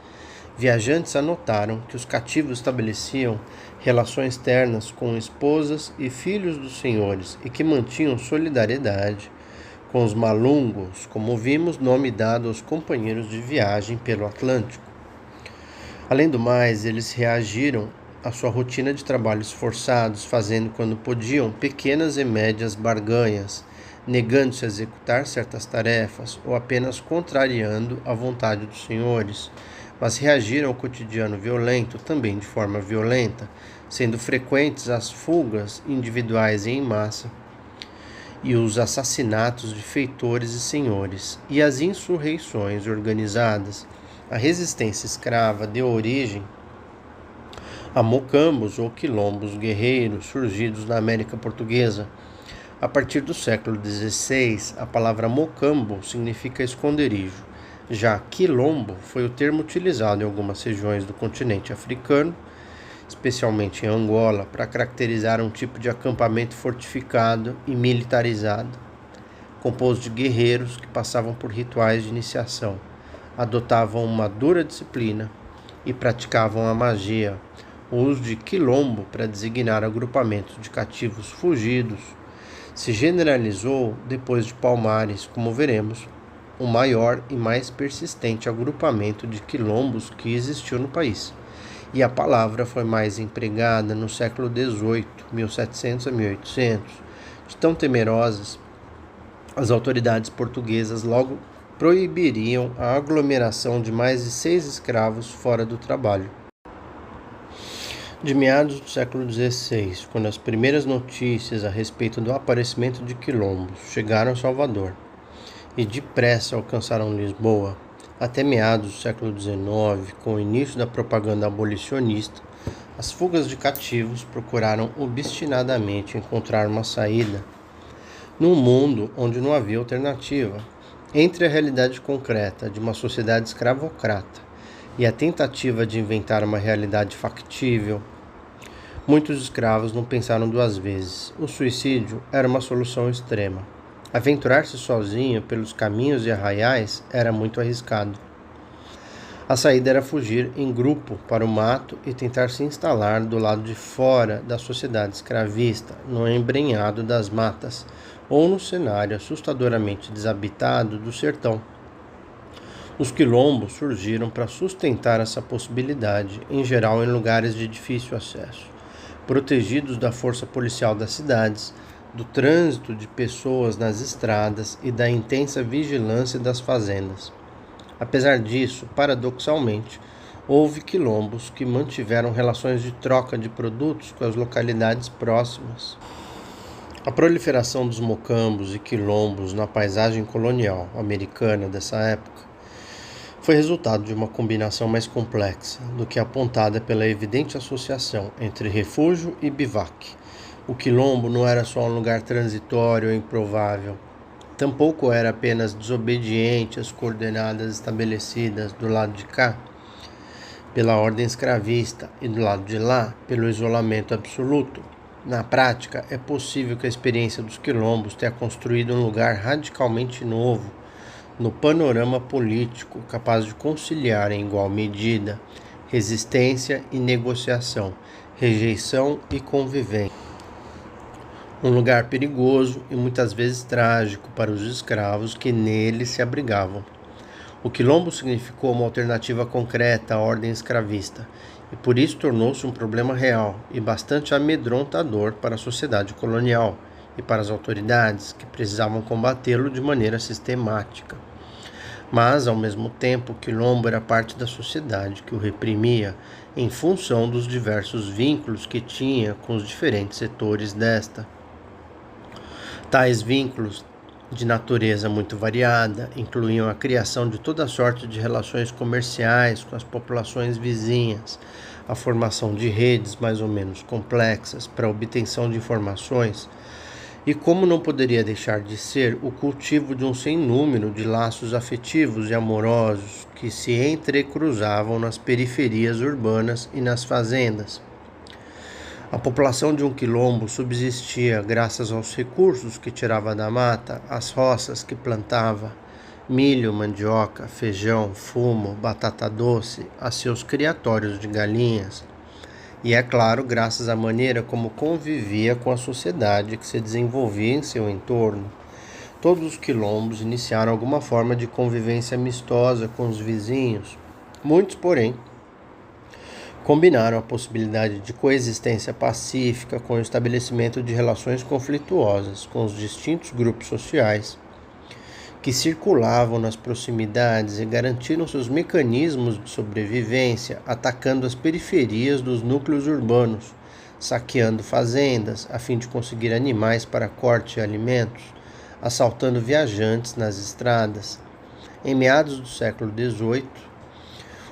Viajantes anotaram que os cativos estabeleciam relações ternas com esposas e filhos dos senhores e que mantinham solidariedade com os malungos, como vimos, nome dado aos companheiros de viagem pelo Atlântico. Além do mais, eles reagiram à sua rotina de trabalhos forçados, fazendo, quando podiam, pequenas e médias barganhas, negando-se a executar certas tarefas ou apenas contrariando a vontade dos senhores, mas reagiram ao cotidiano violento também de forma violenta, sendo frequentes as fugas individuais e em massa, e os assassinatos de feitores e senhores, e as insurreições organizadas. A resistência escrava deu origem a mocambos ou quilombos guerreiros surgidos na América Portuguesa. A partir do século XVI, a palavra mocambo significa esconderijo. Já quilombo foi o termo utilizado em algumas regiões do continente africano, especialmente em Angola, para caracterizar um tipo de acampamento fortificado e militarizado, composto de guerreiros que passavam por rituais de iniciação, adotavam uma dura disciplina e praticavam a magia. O uso de quilombo para designar agrupamentos de cativos fugidos se generalizou depois de Palmares, como veremos, o maior e mais persistente agrupamento de quilombos que existiu no país. E a palavra foi mais empregada no século XVIII, 1700 a 1800. De tão temerosas, as autoridades portuguesas logo proibiriam a aglomeração de mais de 6 escravos fora do trabalho. De meados do século XVI, quando as primeiras notícias a respeito do aparecimento de quilombos chegaram a Salvador e depressa alcançaram Lisboa, até meados do século XIX, com o início da propaganda abolicionista, as fugas de cativos procuraram obstinadamente encontrar uma saída num mundo onde não havia alternativa entre a realidade concreta de uma sociedade escravocrata e a tentativa de inventar uma realidade factível. Muitos escravos não pensaram duas vezes. O suicídio era uma solução extrema. Aventurar-se sozinho pelos caminhos e arraiais era muito arriscado. A saída era fugir em grupo para o mato e tentar se instalar do lado de fora da sociedade escravista, no embrenhado das matas ou no cenário assustadoramente desabitado do sertão. Os quilombos surgiram para sustentar essa possibilidade, em geral em lugares de difícil acesso, protegidos da força policial das cidades, do trânsito de pessoas nas estradas e da intensa vigilância das fazendas. Apesar disso, paradoxalmente, houve quilombos que mantiveram relações de troca de produtos com as localidades próximas. A proliferação dos mocambos e quilombos na paisagem colonial americana dessa época foi resultado de uma combinação mais complexa do que apontada pela evidente associação entre refúgio e bivac. O quilombo não era só um lugar transitório ou improvável, tampouco era apenas desobediente às coordenadas estabelecidas do lado de cá pela ordem escravista e do lado de lá pelo isolamento absoluto. Na prática, é possível que a experiência dos quilombos tenha construído um lugar radicalmente novo no panorama político, capaz de conciliar em igual medida resistência e negociação, rejeição e convivência. Um lugar perigoso e muitas vezes trágico para os escravos que nele se abrigavam. O quilombo significou uma alternativa concreta à ordem escravista e por isso tornou-se um problema real e bastante amedrontador para a sociedade colonial e para as autoridades que precisavam combatê-lo de maneira sistemática. Mas, ao mesmo tempo, o quilombo era parte da sociedade que o reprimia em função dos diversos vínculos que tinha com os diferentes setores desta. Tais vínculos, de natureza muito variada, incluíam a criação de toda sorte de relações comerciais com as populações vizinhas, a formação de redes mais ou menos complexas para a obtenção de informações e, como não poderia deixar de ser, o cultivo de um sem número de laços afetivos e amorosos que se entrecruzavam nas periferias urbanas e nas fazendas. A população de um quilombo subsistia graças aos recursos que tirava da mata, às roças que plantava, milho, mandioca, feijão, fumo, batata doce, a seus criatórios de galinhas. E, é claro, graças à maneira como convivia com a sociedade que se desenvolvia em seu entorno. Todos os quilombos iniciaram alguma forma de convivência amistosa com os vizinhos. Muitos, porém, combinaram a possibilidade de coexistência pacífica com o estabelecimento de relações conflituosas com os distintos grupos sociais que circulavam nas proximidades e garantiram seus mecanismos de sobrevivência atacando as periferias dos núcleos urbanos, saqueando fazendas a fim de conseguir animais para corte e alimentos, assaltando viajantes nas estradas. Em meados do século XVIII,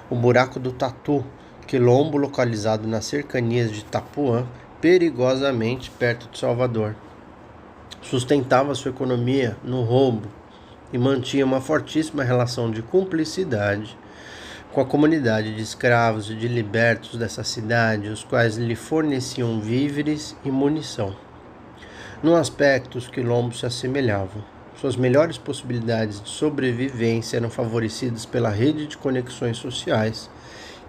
o Buraco do Tatu, quilombo localizado nas cercanias de Itapuã, perigosamente perto de Salvador, sustentava sua economia no roubo e mantinha uma fortíssima relação de cumplicidade com a comunidade de escravos e de libertos dessa cidade, os quais lhe forneciam víveres e munição. No aspecto, os quilombos se assemelhavam. Suas melhores possibilidades de sobrevivência eram favorecidas pela rede de conexões sociais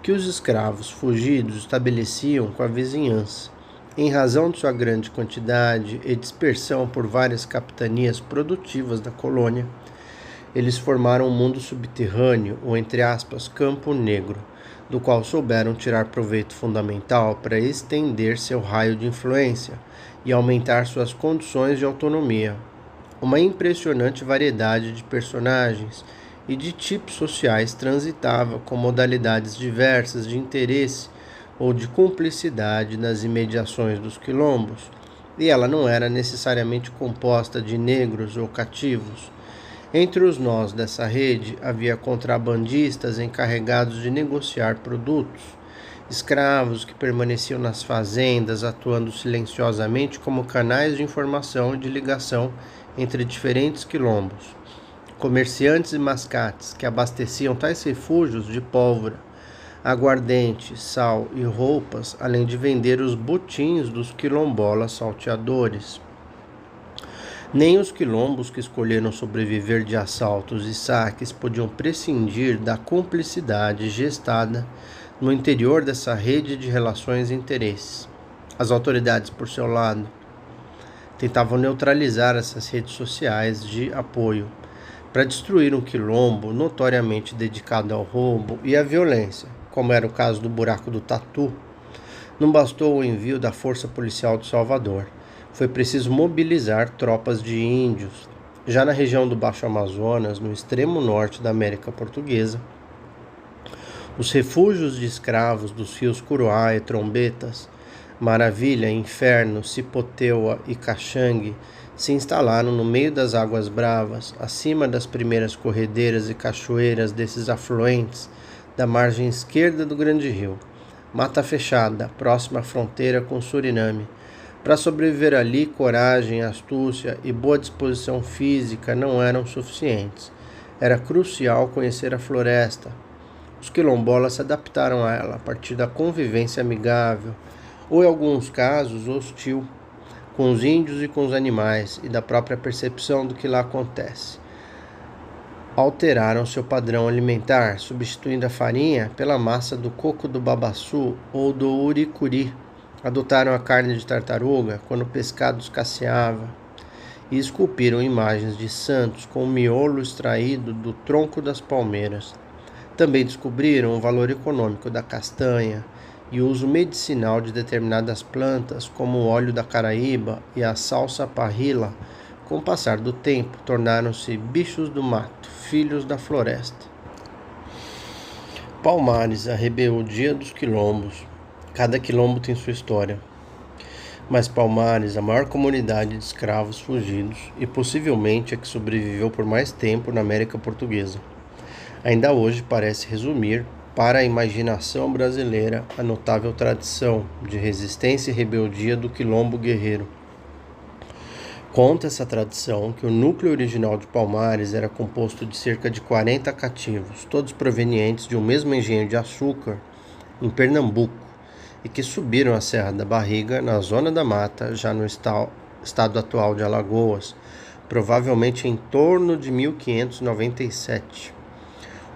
que os escravos fugidos estabeleciam com a vizinhança. Em razão de sua grande quantidade e dispersão por várias capitanias produtivas da colônia, eles formaram um mundo subterrâneo, ou entre aspas, campo negro, do qual souberam tirar proveito fundamental para estender seu raio de influência e aumentar suas condições de autonomia. Uma impressionante variedade de personagens e de tipos sociais transitava com modalidades diversas de interesse ou de cumplicidade nas imediações dos quilombos, e ela não era necessariamente composta de negros ou cativos. Entre os nós dessa rede havia contrabandistas encarregados de negociar produtos, escravos que permaneciam nas fazendas atuando silenciosamente como canais de informação e de ligação entre diferentes quilombos, comerciantes e mascates que abasteciam tais refúgios de pólvora, aguardente, sal e roupas, além de vender os botins dos quilombolas salteadores. Nem os quilombos que escolheram sobreviver de assaltos e saques podiam prescindir da cumplicidade gestada no interior dessa rede de relações e interesses. As autoridades, por seu lado, tentavam neutralizar essas redes sociais de apoio para destruir um quilombo notoriamente dedicado ao roubo e à violência, como era o caso do Buraco do Tatu. Não bastou o envio da Força Policial de Salvador. Foi preciso mobilizar tropas de índios. Já na região do Baixo Amazonas, no extremo norte da América Portuguesa, os refúgios de escravos dos rios Curuá e Trombetas, Maravilha, Inferno, Cipoteua e Caxangue se instalaram no meio das águas bravas, acima das primeiras corredeiras e cachoeiras desses afluentes da margem esquerda do Grande Rio, Mata Fechada, próxima à fronteira com Suriname. Para sobreviver ali, coragem, astúcia e boa disposição física não eram suficientes. Era crucial conhecer a floresta. Os quilombolas se adaptaram a ela a partir da convivência amigável, ou em alguns casos hostil, com os índios e com os animais e da própria percepção do que lá acontece. Alteraram seu padrão alimentar, substituindo a farinha pela massa do coco do babaçu ou do uricuri. Adotaram a carne de tartaruga quando o pescado escasseava e esculpiram imagens de santos com o miolo extraído do tronco das palmeiras. Também descobriram o valor econômico da castanha e o uso medicinal de determinadas plantas, como o óleo da caraíba e a salsa parrilla. Com o passar do tempo, tornaram-se bichos do mato, filhos da floresta. Palmares, a rebeldia dos quilombos. Cada quilombo tem sua história. Mas Palmares, a maior comunidade de escravos fugidos e possivelmente a que sobreviveu por mais tempo na América Portuguesa. Ainda hoje parece resumir, para a imaginação brasileira, a notável tradição de resistência e rebeldia do quilombo guerreiro. Conta essa tradição que o núcleo original de Palmares era composto de cerca de 40 cativos, todos provenientes de um mesmo engenho de açúcar em Pernambuco, e que subiram a Serra da Barriga, na Zona da Mata, já no estado atual de Alagoas, provavelmente em torno de 1597.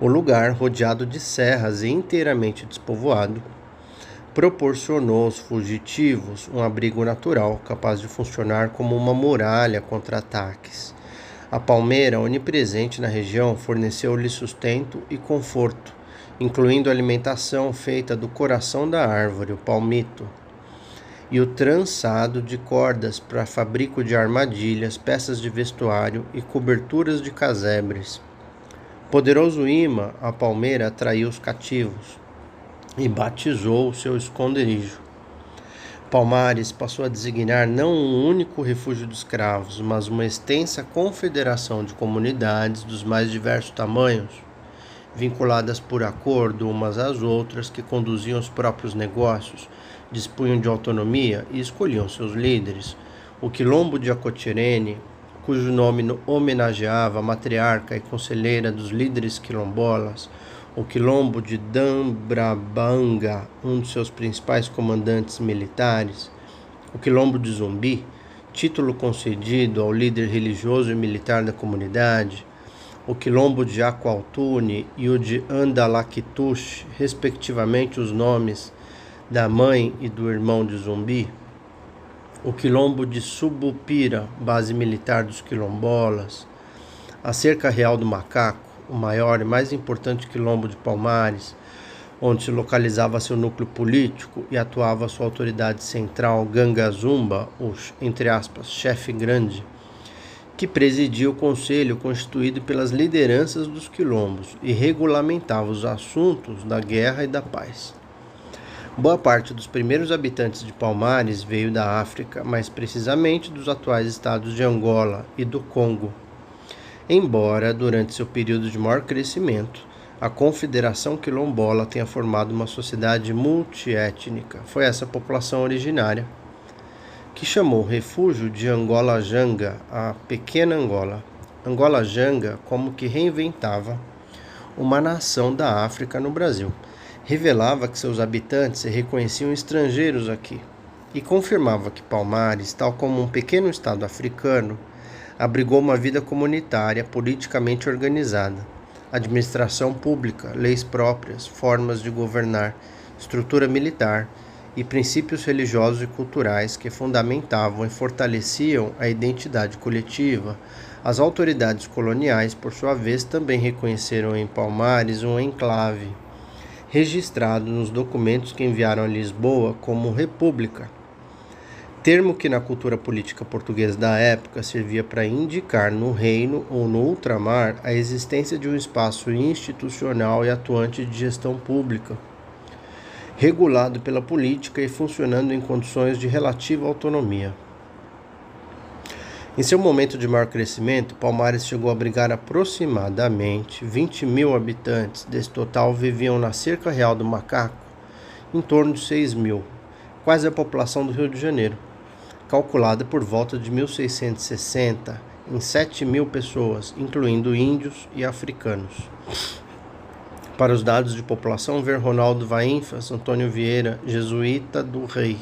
O lugar, rodeado de serras e inteiramente despovoado, proporcionou aos fugitivos um abrigo natural capaz de funcionar como uma muralha contra ataques. A palmeira, onipresente na região, forneceu-lhe sustento e conforto, incluindo alimentação feita do coração da árvore, o palmito, e o trançado de cordas para fabrico de armadilhas, peças de vestuário e coberturas de casebres. Poderoso imã, a palmeira atraiu os cativos e batizou o seu esconderijo. Palmares passou a designar não um único refúgio de escravos, mas uma extensa confederação de comunidades dos mais diversos tamanhos, vinculadas por acordo umas às outras, que conduziam os próprios negócios, dispunham de autonomia e escolhiam seus líderes. O quilombo de Acotirene, cujo nome homenageava a matriarca e conselheira dos líderes quilombolas, o quilombo de Dambrabanga, um de seus principais comandantes militares, o quilombo de Zumbi, título concedido ao líder religioso e militar da comunidade, o quilombo de Aqualtune e o de Andalactuche, respectivamente os nomes da mãe e do irmão de Zumbi, o quilombo de Subupira, base militar dos quilombolas, a cerca real do Macaco, o maior e mais importante quilombo de Palmares, onde se localizava seu núcleo político e atuava sua autoridade central, Gangazumba, o, entre aspas, chefe grande, que presidia o conselho constituído pelas lideranças dos quilombos e regulamentava os assuntos da guerra e da paz. Boa parte dos primeiros habitantes de Palmares veio da África, mais precisamente dos atuais estados de Angola e do Congo. Embora, durante seu período de maior crescimento, a Confederação Quilombola tenha formado uma sociedade multiétnica, foi essa população originária que chamou refúgio de Angola Janga, a Pequena Angola. Angola Janga como que reinventava uma nação da África no Brasil. Revelava que seus habitantes se reconheciam estrangeiros aqui e confirmava que Palmares, tal como um pequeno estado africano, abrigou uma vida comunitária politicamente organizada, administração pública, leis próprias, formas de governar, estrutura militar e princípios religiosos e culturais que fundamentavam e fortaleciam a identidade coletiva. As autoridades coloniais, por sua vez, também reconheceram em Palmares um enclave, registrado nos documentos que enviaram a Lisboa como república, termo que na cultura política portuguesa da época servia para indicar no reino ou no ultramar a existência de um espaço institucional e atuante de gestão pública, regulado pela política e funcionando em condições de relativa autonomia. Em seu momento de maior crescimento, Palmares chegou a abrigar aproximadamente 20 mil habitantes. Desse total, viviam na cerca real do Macaco em torno de 6 mil, quase a população do Rio de Janeiro, calculada por volta de 1660 em 7 mil pessoas, incluindo índios e africanos. Para os dados de população, ver Ronaldo Vainfas, Antônio Vieira, Jesuíta do Rei.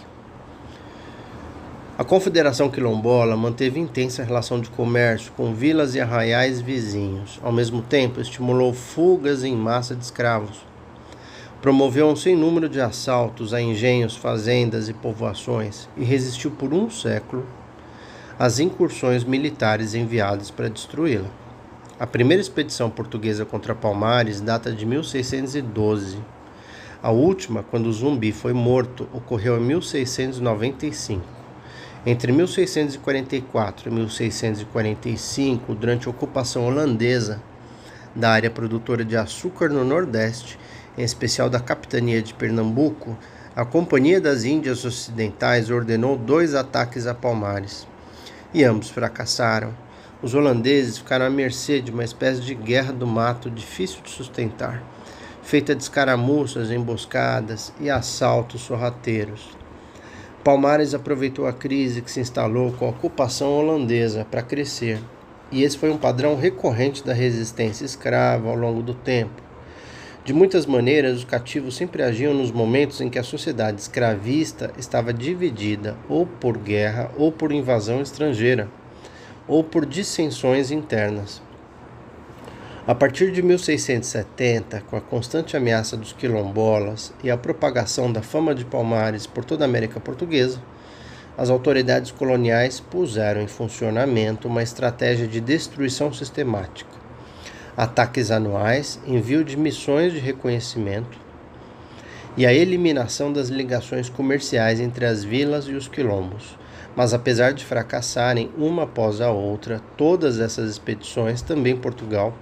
A Confederação Quilombola manteve intensa relação de comércio com vilas e arraiais vizinhos. Ao mesmo tempo, estimulou fugas em massa de escravos. Promoveu um sem número de assaltos a engenhos, fazendas e povoações e resistiu por um século às incursões militares enviadas para destruí-la. A primeira expedição portuguesa contra Palmares data de 1612. A última, quando Zumbi foi morto, ocorreu em 1695. Entre 1644 e 1645, durante a ocupação holandesa da área produtora de açúcar no Nordeste, em especial da capitania de Pernambuco, a Companhia das Índias Ocidentais ordenou 2 ataques a Palmares, e ambos fracassaram. Os holandeses ficaram à mercê de uma espécie de guerra do mato difícil de sustentar, feita de escaramuças, emboscadas e assaltos sorrateiros. Palmares aproveitou a crise que se instalou com a ocupação holandesa para crescer, e esse foi um padrão recorrente da resistência escrava ao longo do tempo. De muitas maneiras, os cativos sempre agiam nos momentos em que a sociedade escravista estava dividida ou por guerra, ou por invasão estrangeira, ou por dissensões internas. A partir de 1670, com a constante ameaça dos quilombolas e a propagação da fama de Palmares por toda a América Portuguesa, as autoridades coloniais puseram em funcionamento uma estratégia de destruição sistemática. Ataques anuais, envio de missões de reconhecimento e a eliminação das ligações comerciais entre as vilas e os quilombos. Mas apesar de fracassarem uma após a outra, todas essas expedições, também Portugal,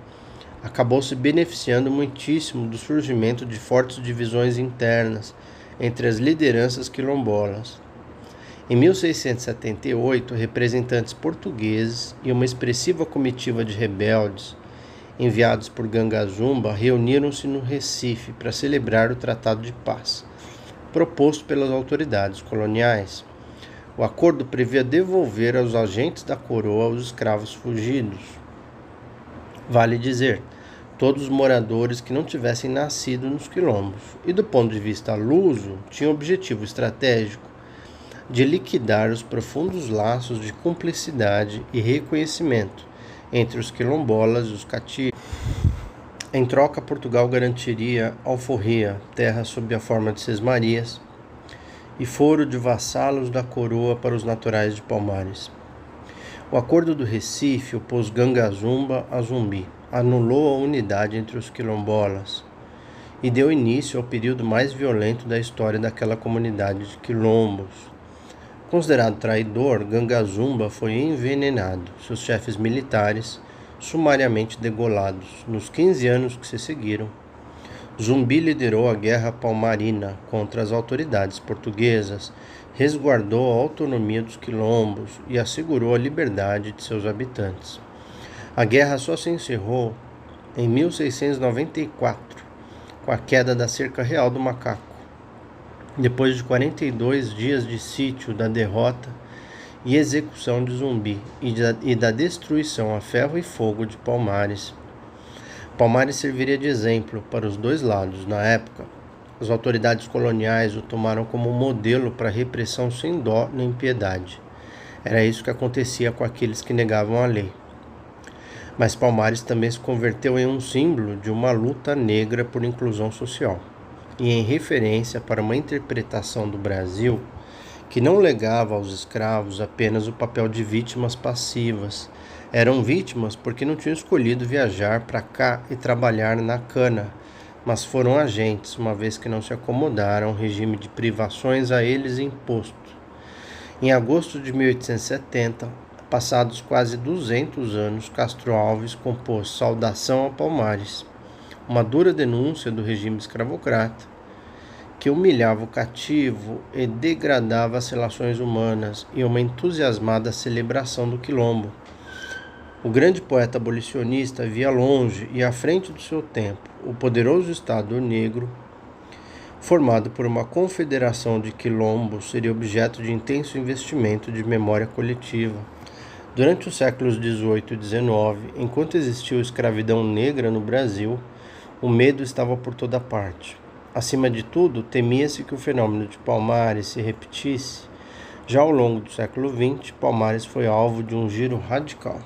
acabou se beneficiando muitíssimo do surgimento de fortes divisões internas entre as lideranças quilombolas. Em 1678, representantes portugueses e uma expressiva comitiva de rebeldes, enviados por Gangazumba, reuniram-se no Recife para celebrar o Tratado de Paz, proposto pelas autoridades coloniais. O acordo previa devolver aos agentes da coroa os escravos fugidos. Vale dizer, todos os moradores que não tivessem nascido nos quilombos, e do ponto de vista luso, tinham o objetivo estratégico de liquidar os profundos laços de cumplicidade e reconhecimento entre os quilombolas e os cativos. Em troca, Portugal garantiria alforria, terra sob a forma de sesmarias, e foro de vassalos da coroa para os naturais de Palmares. O Acordo do Recife opôs Gangazumba a Zumbi, anulou a unidade entre os quilombolas e deu início ao período mais violento da história daquela comunidade de quilombos. Considerado traidor, Gangazumba foi envenenado, seus chefes militares sumariamente degolados. Nos 15 anos que se seguiram, Zumbi liderou a Guerra Palmarina contra as autoridades portuguesas, resguardou a autonomia dos quilombos e assegurou a liberdade de seus habitantes. A guerra só se encerrou em 1694, com a queda da Cerca Real do Macaco, depois de 42 dias de sítio, da derrota e execução de Zumbi e da destruição a ferro e fogo de Palmares. Palmares serviria de exemplo para os dois lados. Na época, as autoridades coloniais o tomaram como modelo para repressão sem dó nem piedade. Era isso que acontecia com aqueles que negavam a lei. Mas Palmares também se converteu em um símbolo de uma luta negra por inclusão social, e em referência para uma interpretação do Brasil que não legava aos escravos apenas o papel de vítimas passivas. Eram vítimas porque não tinham escolhido viajar para cá e trabalhar na cana, mas foram agentes, uma vez que não se acomodaram ao regime de privações a eles imposto. Em agosto de 1870, passados quase 200 anos, Castro Alves compôs Saudação a Palmares, uma dura denúncia do regime escravocrata, que humilhava o cativo e degradava as relações humanas, e uma entusiasmada celebração do quilombo. O grande poeta abolicionista via longe e à frente do seu tempo o poderoso Estado negro, formado por uma confederação de quilombos, seria objeto de intenso investimento de memória coletiva. Durante os séculos XVIII e XIX, enquanto existiu escravidão negra no Brasil, o medo estava por toda parte. Acima de tudo, temia-se que o fenômeno de Palmares se repetisse, Já ao longo do século XX, Palmares foi alvo de um giro radical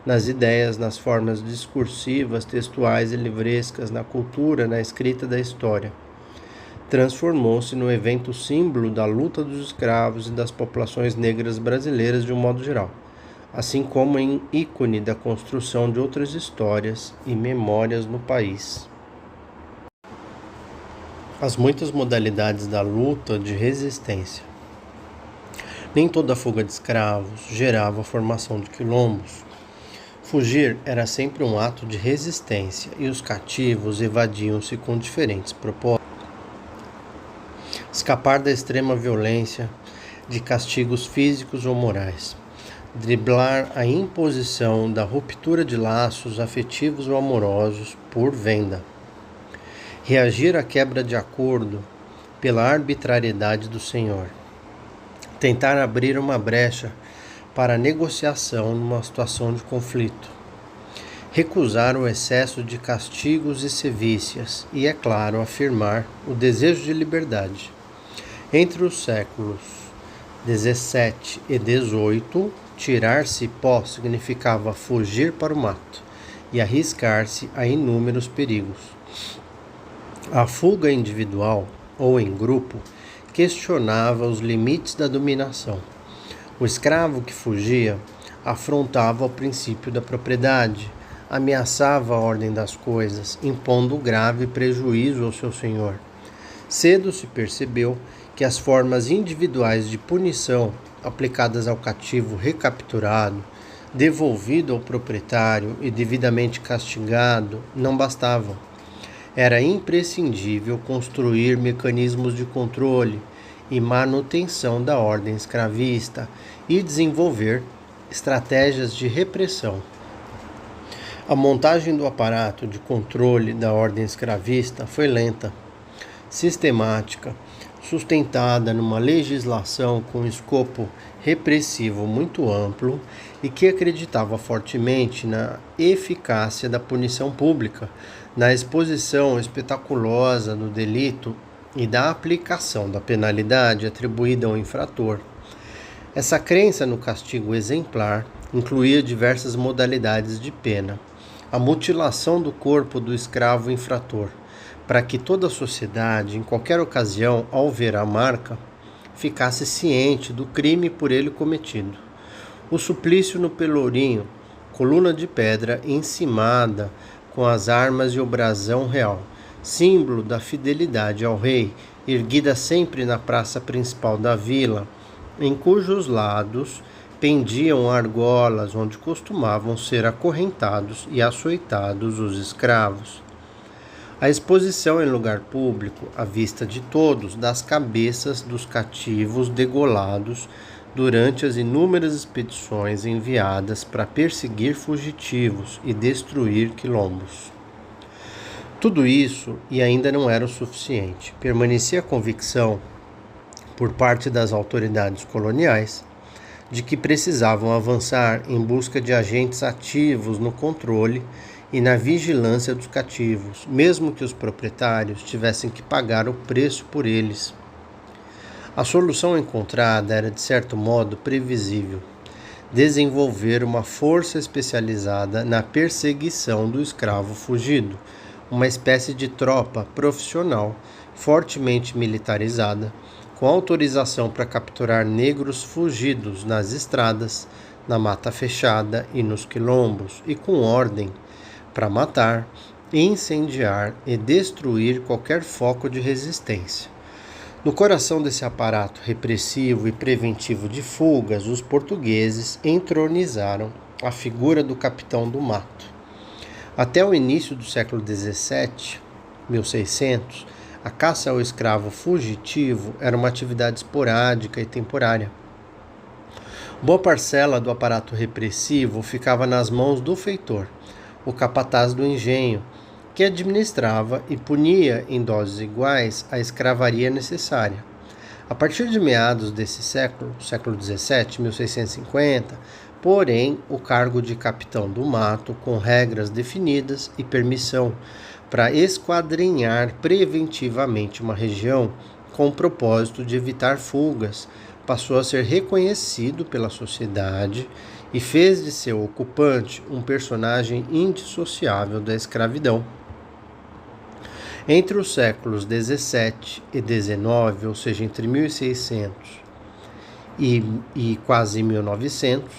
nas ideias, nas formas discursivas, textuais e livrescas, na cultura, na escrita da história. Transformou-se no evento símbolo da luta dos escravos e das populações negras brasileiras de um modo geral, assim como em ícone da construção de outras histórias e memórias no país. As muitas modalidades da luta de resistência. Nem toda fuga de escravos gerava a formação de quilombos. Fugir era sempre um ato de resistência e os cativos evadiam-se com diferentes propósitos. Escapar da extrema violência, de castigos físicos ou morais. Driblar a imposição da ruptura de laços afetivos ou amorosos por venda. Reagir à quebra de acordo pela arbitrariedade do Senhor. Tentar abrir uma brecha para a negociação numa situação de conflito. Recusar o excesso de castigos e sevícias e, é claro, afirmar o desejo de liberdade. Entre os séculos 17 e 18, tirar-se pó significava fugir para o mato e arriscar-se a inúmeros perigos. A fuga individual ou em grupo questionava os limites da dominação. O escravo que fugia afrontava o princípio da propriedade, ameaçava a ordem das coisas, impondo grave prejuízo ao seu senhor. Cedo se percebeu que as formas individuais de punição aplicadas ao cativo recapturado, devolvido ao proprietário e devidamente castigado não bastavam. Era imprescindível construir mecanismos de controle e manutenção da ordem escravista e desenvolver estratégias de repressão. A montagem do aparato de controle da ordem escravista foi lenta, sistemática, sustentada numa legislação com escopo repressivo muito amplo e que acreditava fortemente na eficácia da punição pública, na exposição espetaculosa do delito e da aplicação da penalidade atribuída ao infrator. Essa crença no castigo exemplar incluía diversas modalidades de pena. A mutilação do corpo do escravo infrator, para que toda a sociedade, em qualquer ocasião, ao ver a marca, ficasse ciente do crime por ele cometido. O suplício no pelourinho, coluna de pedra encimada com as armas e o brasão real, símbolo da fidelidade ao rei, erguida sempre na praça principal da vila, em cujos lados pendiam argolas onde costumavam ser acorrentados e açoitados os escravos. A exposição em lugar público, à vista de todos, das cabeças dos cativos degolados durante as inúmeras expedições enviadas para perseguir fugitivos e destruir quilombos. Tudo isso, e ainda não era o suficiente, permanecia a convicção, por parte das autoridades coloniais, de que precisavam avançar em busca de agentes ativos no controle e na vigilância dos cativos, mesmo que os proprietários tivessem que pagar o preço por eles. A solução encontrada era, de certo modo, previsível: desenvolver uma força especializada na perseguição do escravo fugido, uma espécie de tropa profissional fortemente militarizada, com autorização para capturar negros fugidos nas estradas, na mata fechada e nos quilombos, e com ordem para matar, incendiar e destruir qualquer foco de resistência. No coração desse aparato repressivo e preventivo de fugas, os portugueses entronizaram a figura do capitão do mato. Até o início do século XVII, 1600, a caça ao escravo fugitivo era uma atividade esporádica e temporária. Boa parcela do aparato repressivo ficava nas mãos do feitor, o capataz do engenho, que administrava e punia em doses iguais a escravaria necessária. A partir de meados desse século XVII, 1650, porém, o cargo de capitão do mato, com regras definidas e permissão para esquadrinhar preventivamente uma região com o propósito de evitar fugas, passou a ser reconhecido pela sociedade e fez de seu ocupante um personagem indissociável da escravidão. Entre os séculos 17 e 19, ou seja, entre 1600 e quase 1900,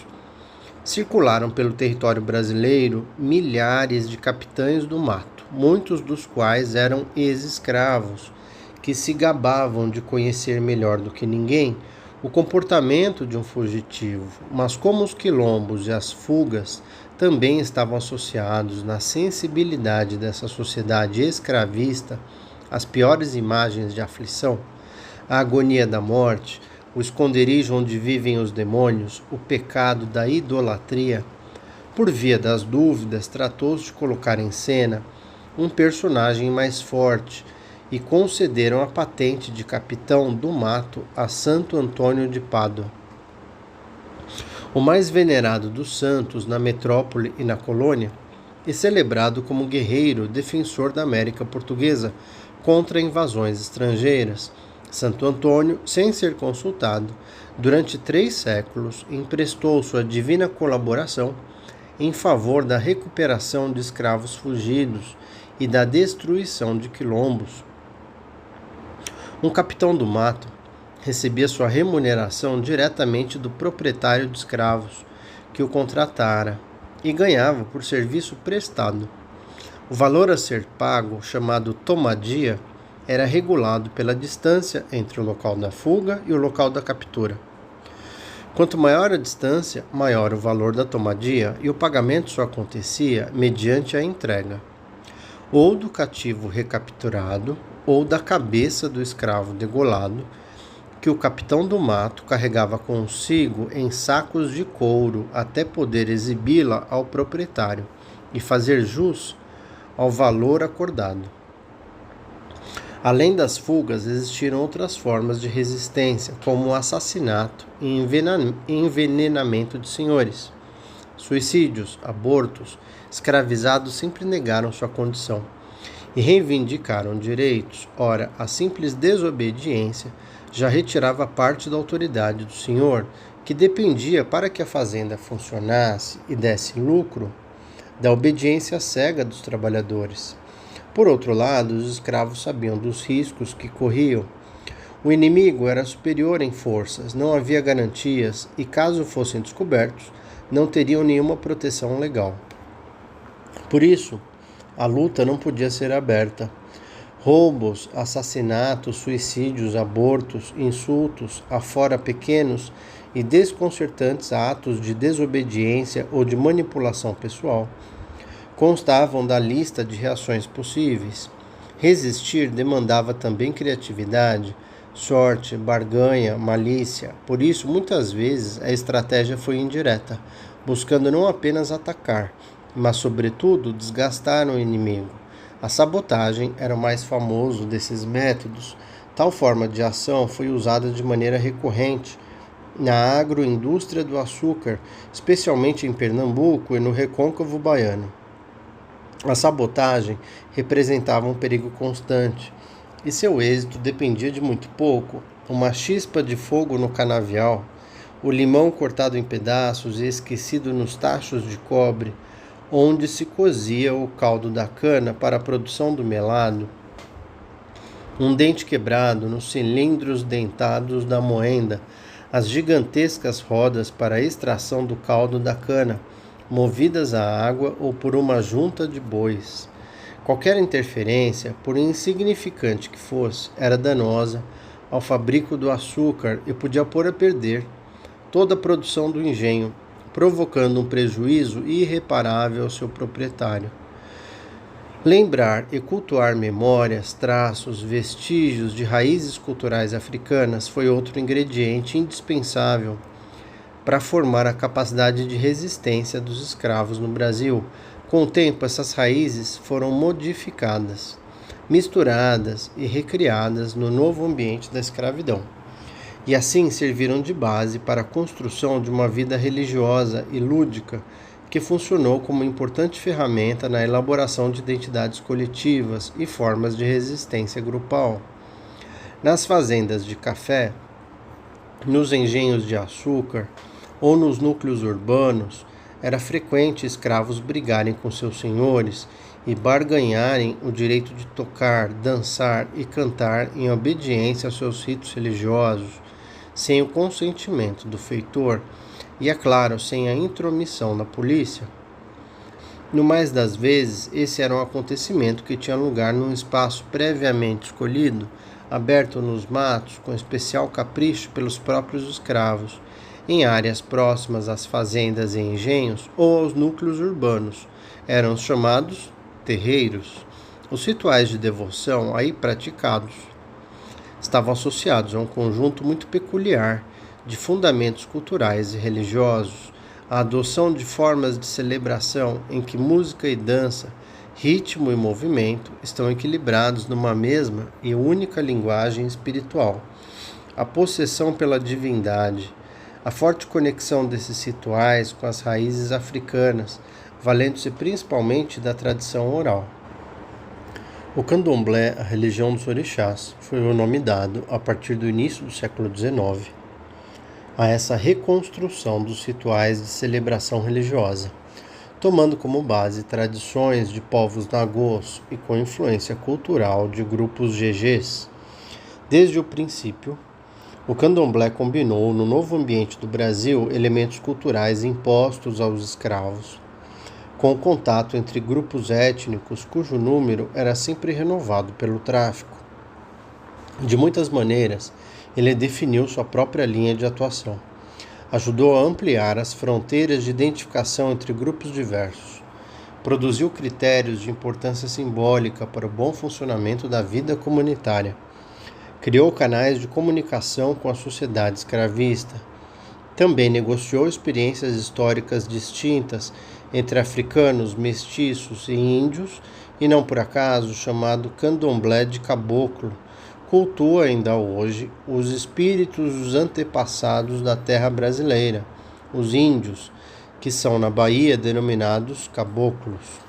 circularam pelo território brasileiro milhares de capitães do mato, muitos dos quais eram ex-escravos, que se gabavam de conhecer melhor do que ninguém o comportamento de um fugitivo, mas como os quilombos e as fugas também estavam associados na sensibilidade dessa sociedade escravista às piores imagens de aflição, a agonia da morte, o esconderijo onde vivem os demônios, o pecado da idolatria, por via das dúvidas, tratou-se de colocar em cena um personagem mais forte e concederam a patente de capitão do mato a Santo Antônio de Pádua. O mais venerado dos santos na metrópole e na colônia, e celebrado como guerreiro defensor da América Portuguesa contra invasões estrangeiras, Santo Antônio, sem ser consultado, durante 3 séculos emprestou sua divina colaboração em favor da recuperação de escravos fugidos e da destruição de quilombos. Um capitão do mato recebia sua remuneração diretamente do proprietário de escravos que o contratara e ganhava por serviço prestado. O valor a ser pago, chamado tomadia, era regulado pela distância entre o local da fuga e o local da captura. Quanto maior a distância, maior o valor da tomadia, e o pagamento só acontecia mediante a entrega ou do cativo recapturado ou da cabeça do escravo degolado, que o capitão do mato carregava consigo em sacos de couro até poder exibi-la ao proprietário e fazer jus ao valor acordado. Além das fugas, existiram outras formas de resistência, como o assassinato e envenenamento de senhores. Suicídios, abortos, escravizados sempre negaram sua condição e reivindicaram direitos. Ora, a simples desobediência já retirava parte da autoridade do senhor, que dependia, para que a fazenda funcionasse e desse lucro, da obediência cega dos trabalhadores. Por outro lado, os escravos sabiam dos riscos que corriam. O inimigo era superior em forças, não havia garantias e, caso fossem descobertos, não teriam nenhuma proteção legal. Por isso, a luta não podia ser aberta. Roubos, assassinatos, suicídios, abortos, insultos, afora pequenos e desconcertantes atos de desobediência ou de manipulação pessoal, constavam da lista de reações possíveis. Resistir demandava também criatividade, sorte, barganha, malícia. Por isso, muitas vezes, a estratégia foi indireta, buscando não apenas atacar, mas, sobretudo, desgastar o inimigo. A sabotagem era o mais famoso desses métodos. Tal forma de ação foi usada de maneira recorrente na agroindústria do açúcar, especialmente em Pernambuco e no recôncavo baiano. A sabotagem representava um perigo constante, e seu êxito dependia de muito pouco. Uma chispa de fogo no canavial, o limão cortado em pedaços e esquecido nos tachos de cobre, onde se cozia o caldo da cana para a produção do melado, um dente quebrado nos cilindros dentados da moenda, as gigantescas rodas para a extração do caldo da cana, movidas à água ou por uma junta de bois. Qualquer interferência, por insignificante que fosse, era danosa ao fabrico do açúcar e podia pôr a perder toda a produção do engenho, provocando um prejuízo irreparável ao seu proprietário. Lembrar e cultuar memórias, traços, vestígios de raízes culturais africanas foi outro ingrediente indispensável para formar a capacidade de resistência dos escravos no Brasil. Com o tempo, essas raízes foram modificadas, misturadas e recriadas no novo ambiente da escravidão, e assim serviram de base para a construção de uma vida religiosa e lúdica que funcionou como importante ferramenta na elaboração de identidades coletivas e formas de resistência grupal. Nas fazendas de café, nos engenhos de açúcar ou nos núcleos urbanos, era frequente escravos brigarem com seus senhores e barganharem o direito de tocar, dançar e cantar em obediência aos seus ritos religiosos, sem o consentimento do feitor e, é claro, sem a intromissão da polícia. No mais das vezes, esse era um acontecimento que tinha lugar num espaço previamente escolhido, aberto nos matos, com especial capricho pelos próprios escravos, em áreas próximas às fazendas e engenhos ou aos núcleos urbanos. Eram os chamados terreiros. Os rituais de devoção aí praticados estavam associados a um conjunto muito peculiar de fundamentos culturais e religiosos, a adoção de formas de celebração em que música e dança, ritmo e movimento estão equilibrados numa mesma e única linguagem espiritual, a possessão pela divindade, a forte conexão desses rituais com as raízes africanas, valendo-se principalmente da tradição oral. O candomblé, a religião dos orixás, foi o nome dado, a partir do início do século XIX, a essa reconstrução dos rituais de celebração religiosa, tomando como base tradições de povos nagôs e com influência cultural de grupos gegés. Desde o princípio, o candomblé combinou no novo ambiente do Brasil elementos culturais impostos aos escravos, com o contato entre grupos étnicos cujo número era sempre renovado pelo tráfico. De muitas maneiras, ele definiu sua própria linha de atuação. Ajudou a ampliar as fronteiras de identificação entre grupos diversos. Produziu critérios de importância simbólica para o bom funcionamento da vida comunitária. Criou canais de comunicação com a sociedade escravista. Também negociou experiências históricas distintas entre africanos, mestiços e índios, e não por acaso chamado candomblé de caboclo, cultua ainda hoje os espíritos dos antepassados da terra brasileira, os índios, que são na Bahia denominados caboclos.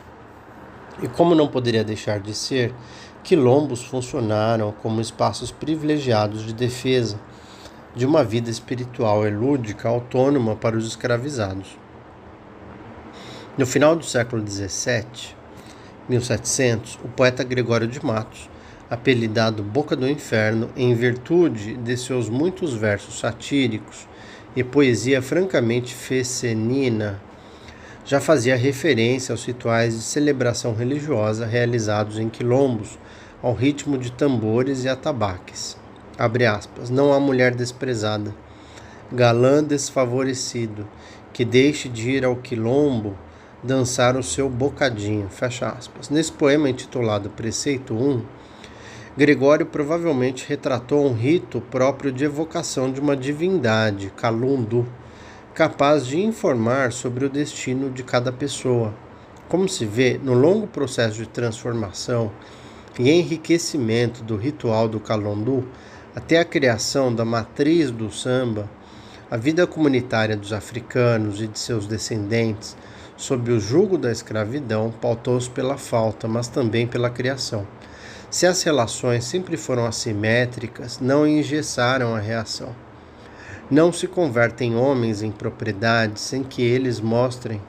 E como não poderia deixar de ser, quilombos funcionaram como espaços privilegiados de defesa de uma vida espiritual e lúdica autônoma para os escravizados. No final do século XVII, 1700, o poeta Gregório de Matos, apelidado Boca do Inferno em virtude de seus muitos versos satíricos e poesia francamente fecenina, já fazia referência aos rituais de celebração religiosa realizados em quilombos ao ritmo de tambores e atabaques. Abre aspas, não há mulher desprezada, galã desfavorecido, que deixe de ir ao quilombo dançar o seu bocadinho, fecha aspas. Nesse poema intitulado Preceito 1, Gregório provavelmente retratou um rito próprio de evocação de uma divindade, Kalundu, capaz de informar sobre o destino de cada pessoa. Como se vê, no longo processo de transformação e enriquecimento do ritual do Kalundu, até a criação da matriz do samba, a vida comunitária dos africanos e de seus descendentes, sob o jugo da escravidão, pautou-se pela falta, mas também pela criação. Se as relações sempre foram assimétricas, não engessaram a reação. Não se convertem homens em propriedades sem que eles mostrem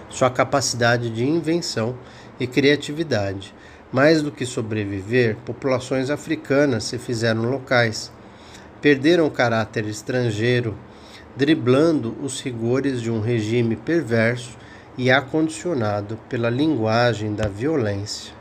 sua capacidade de invenção e criatividade. Mais do que sobreviver, populações africanas se fizeram locais. Perderam o caráter estrangeiro, driblando os rigores de um regime perverso e acondicionado pela linguagem da violência.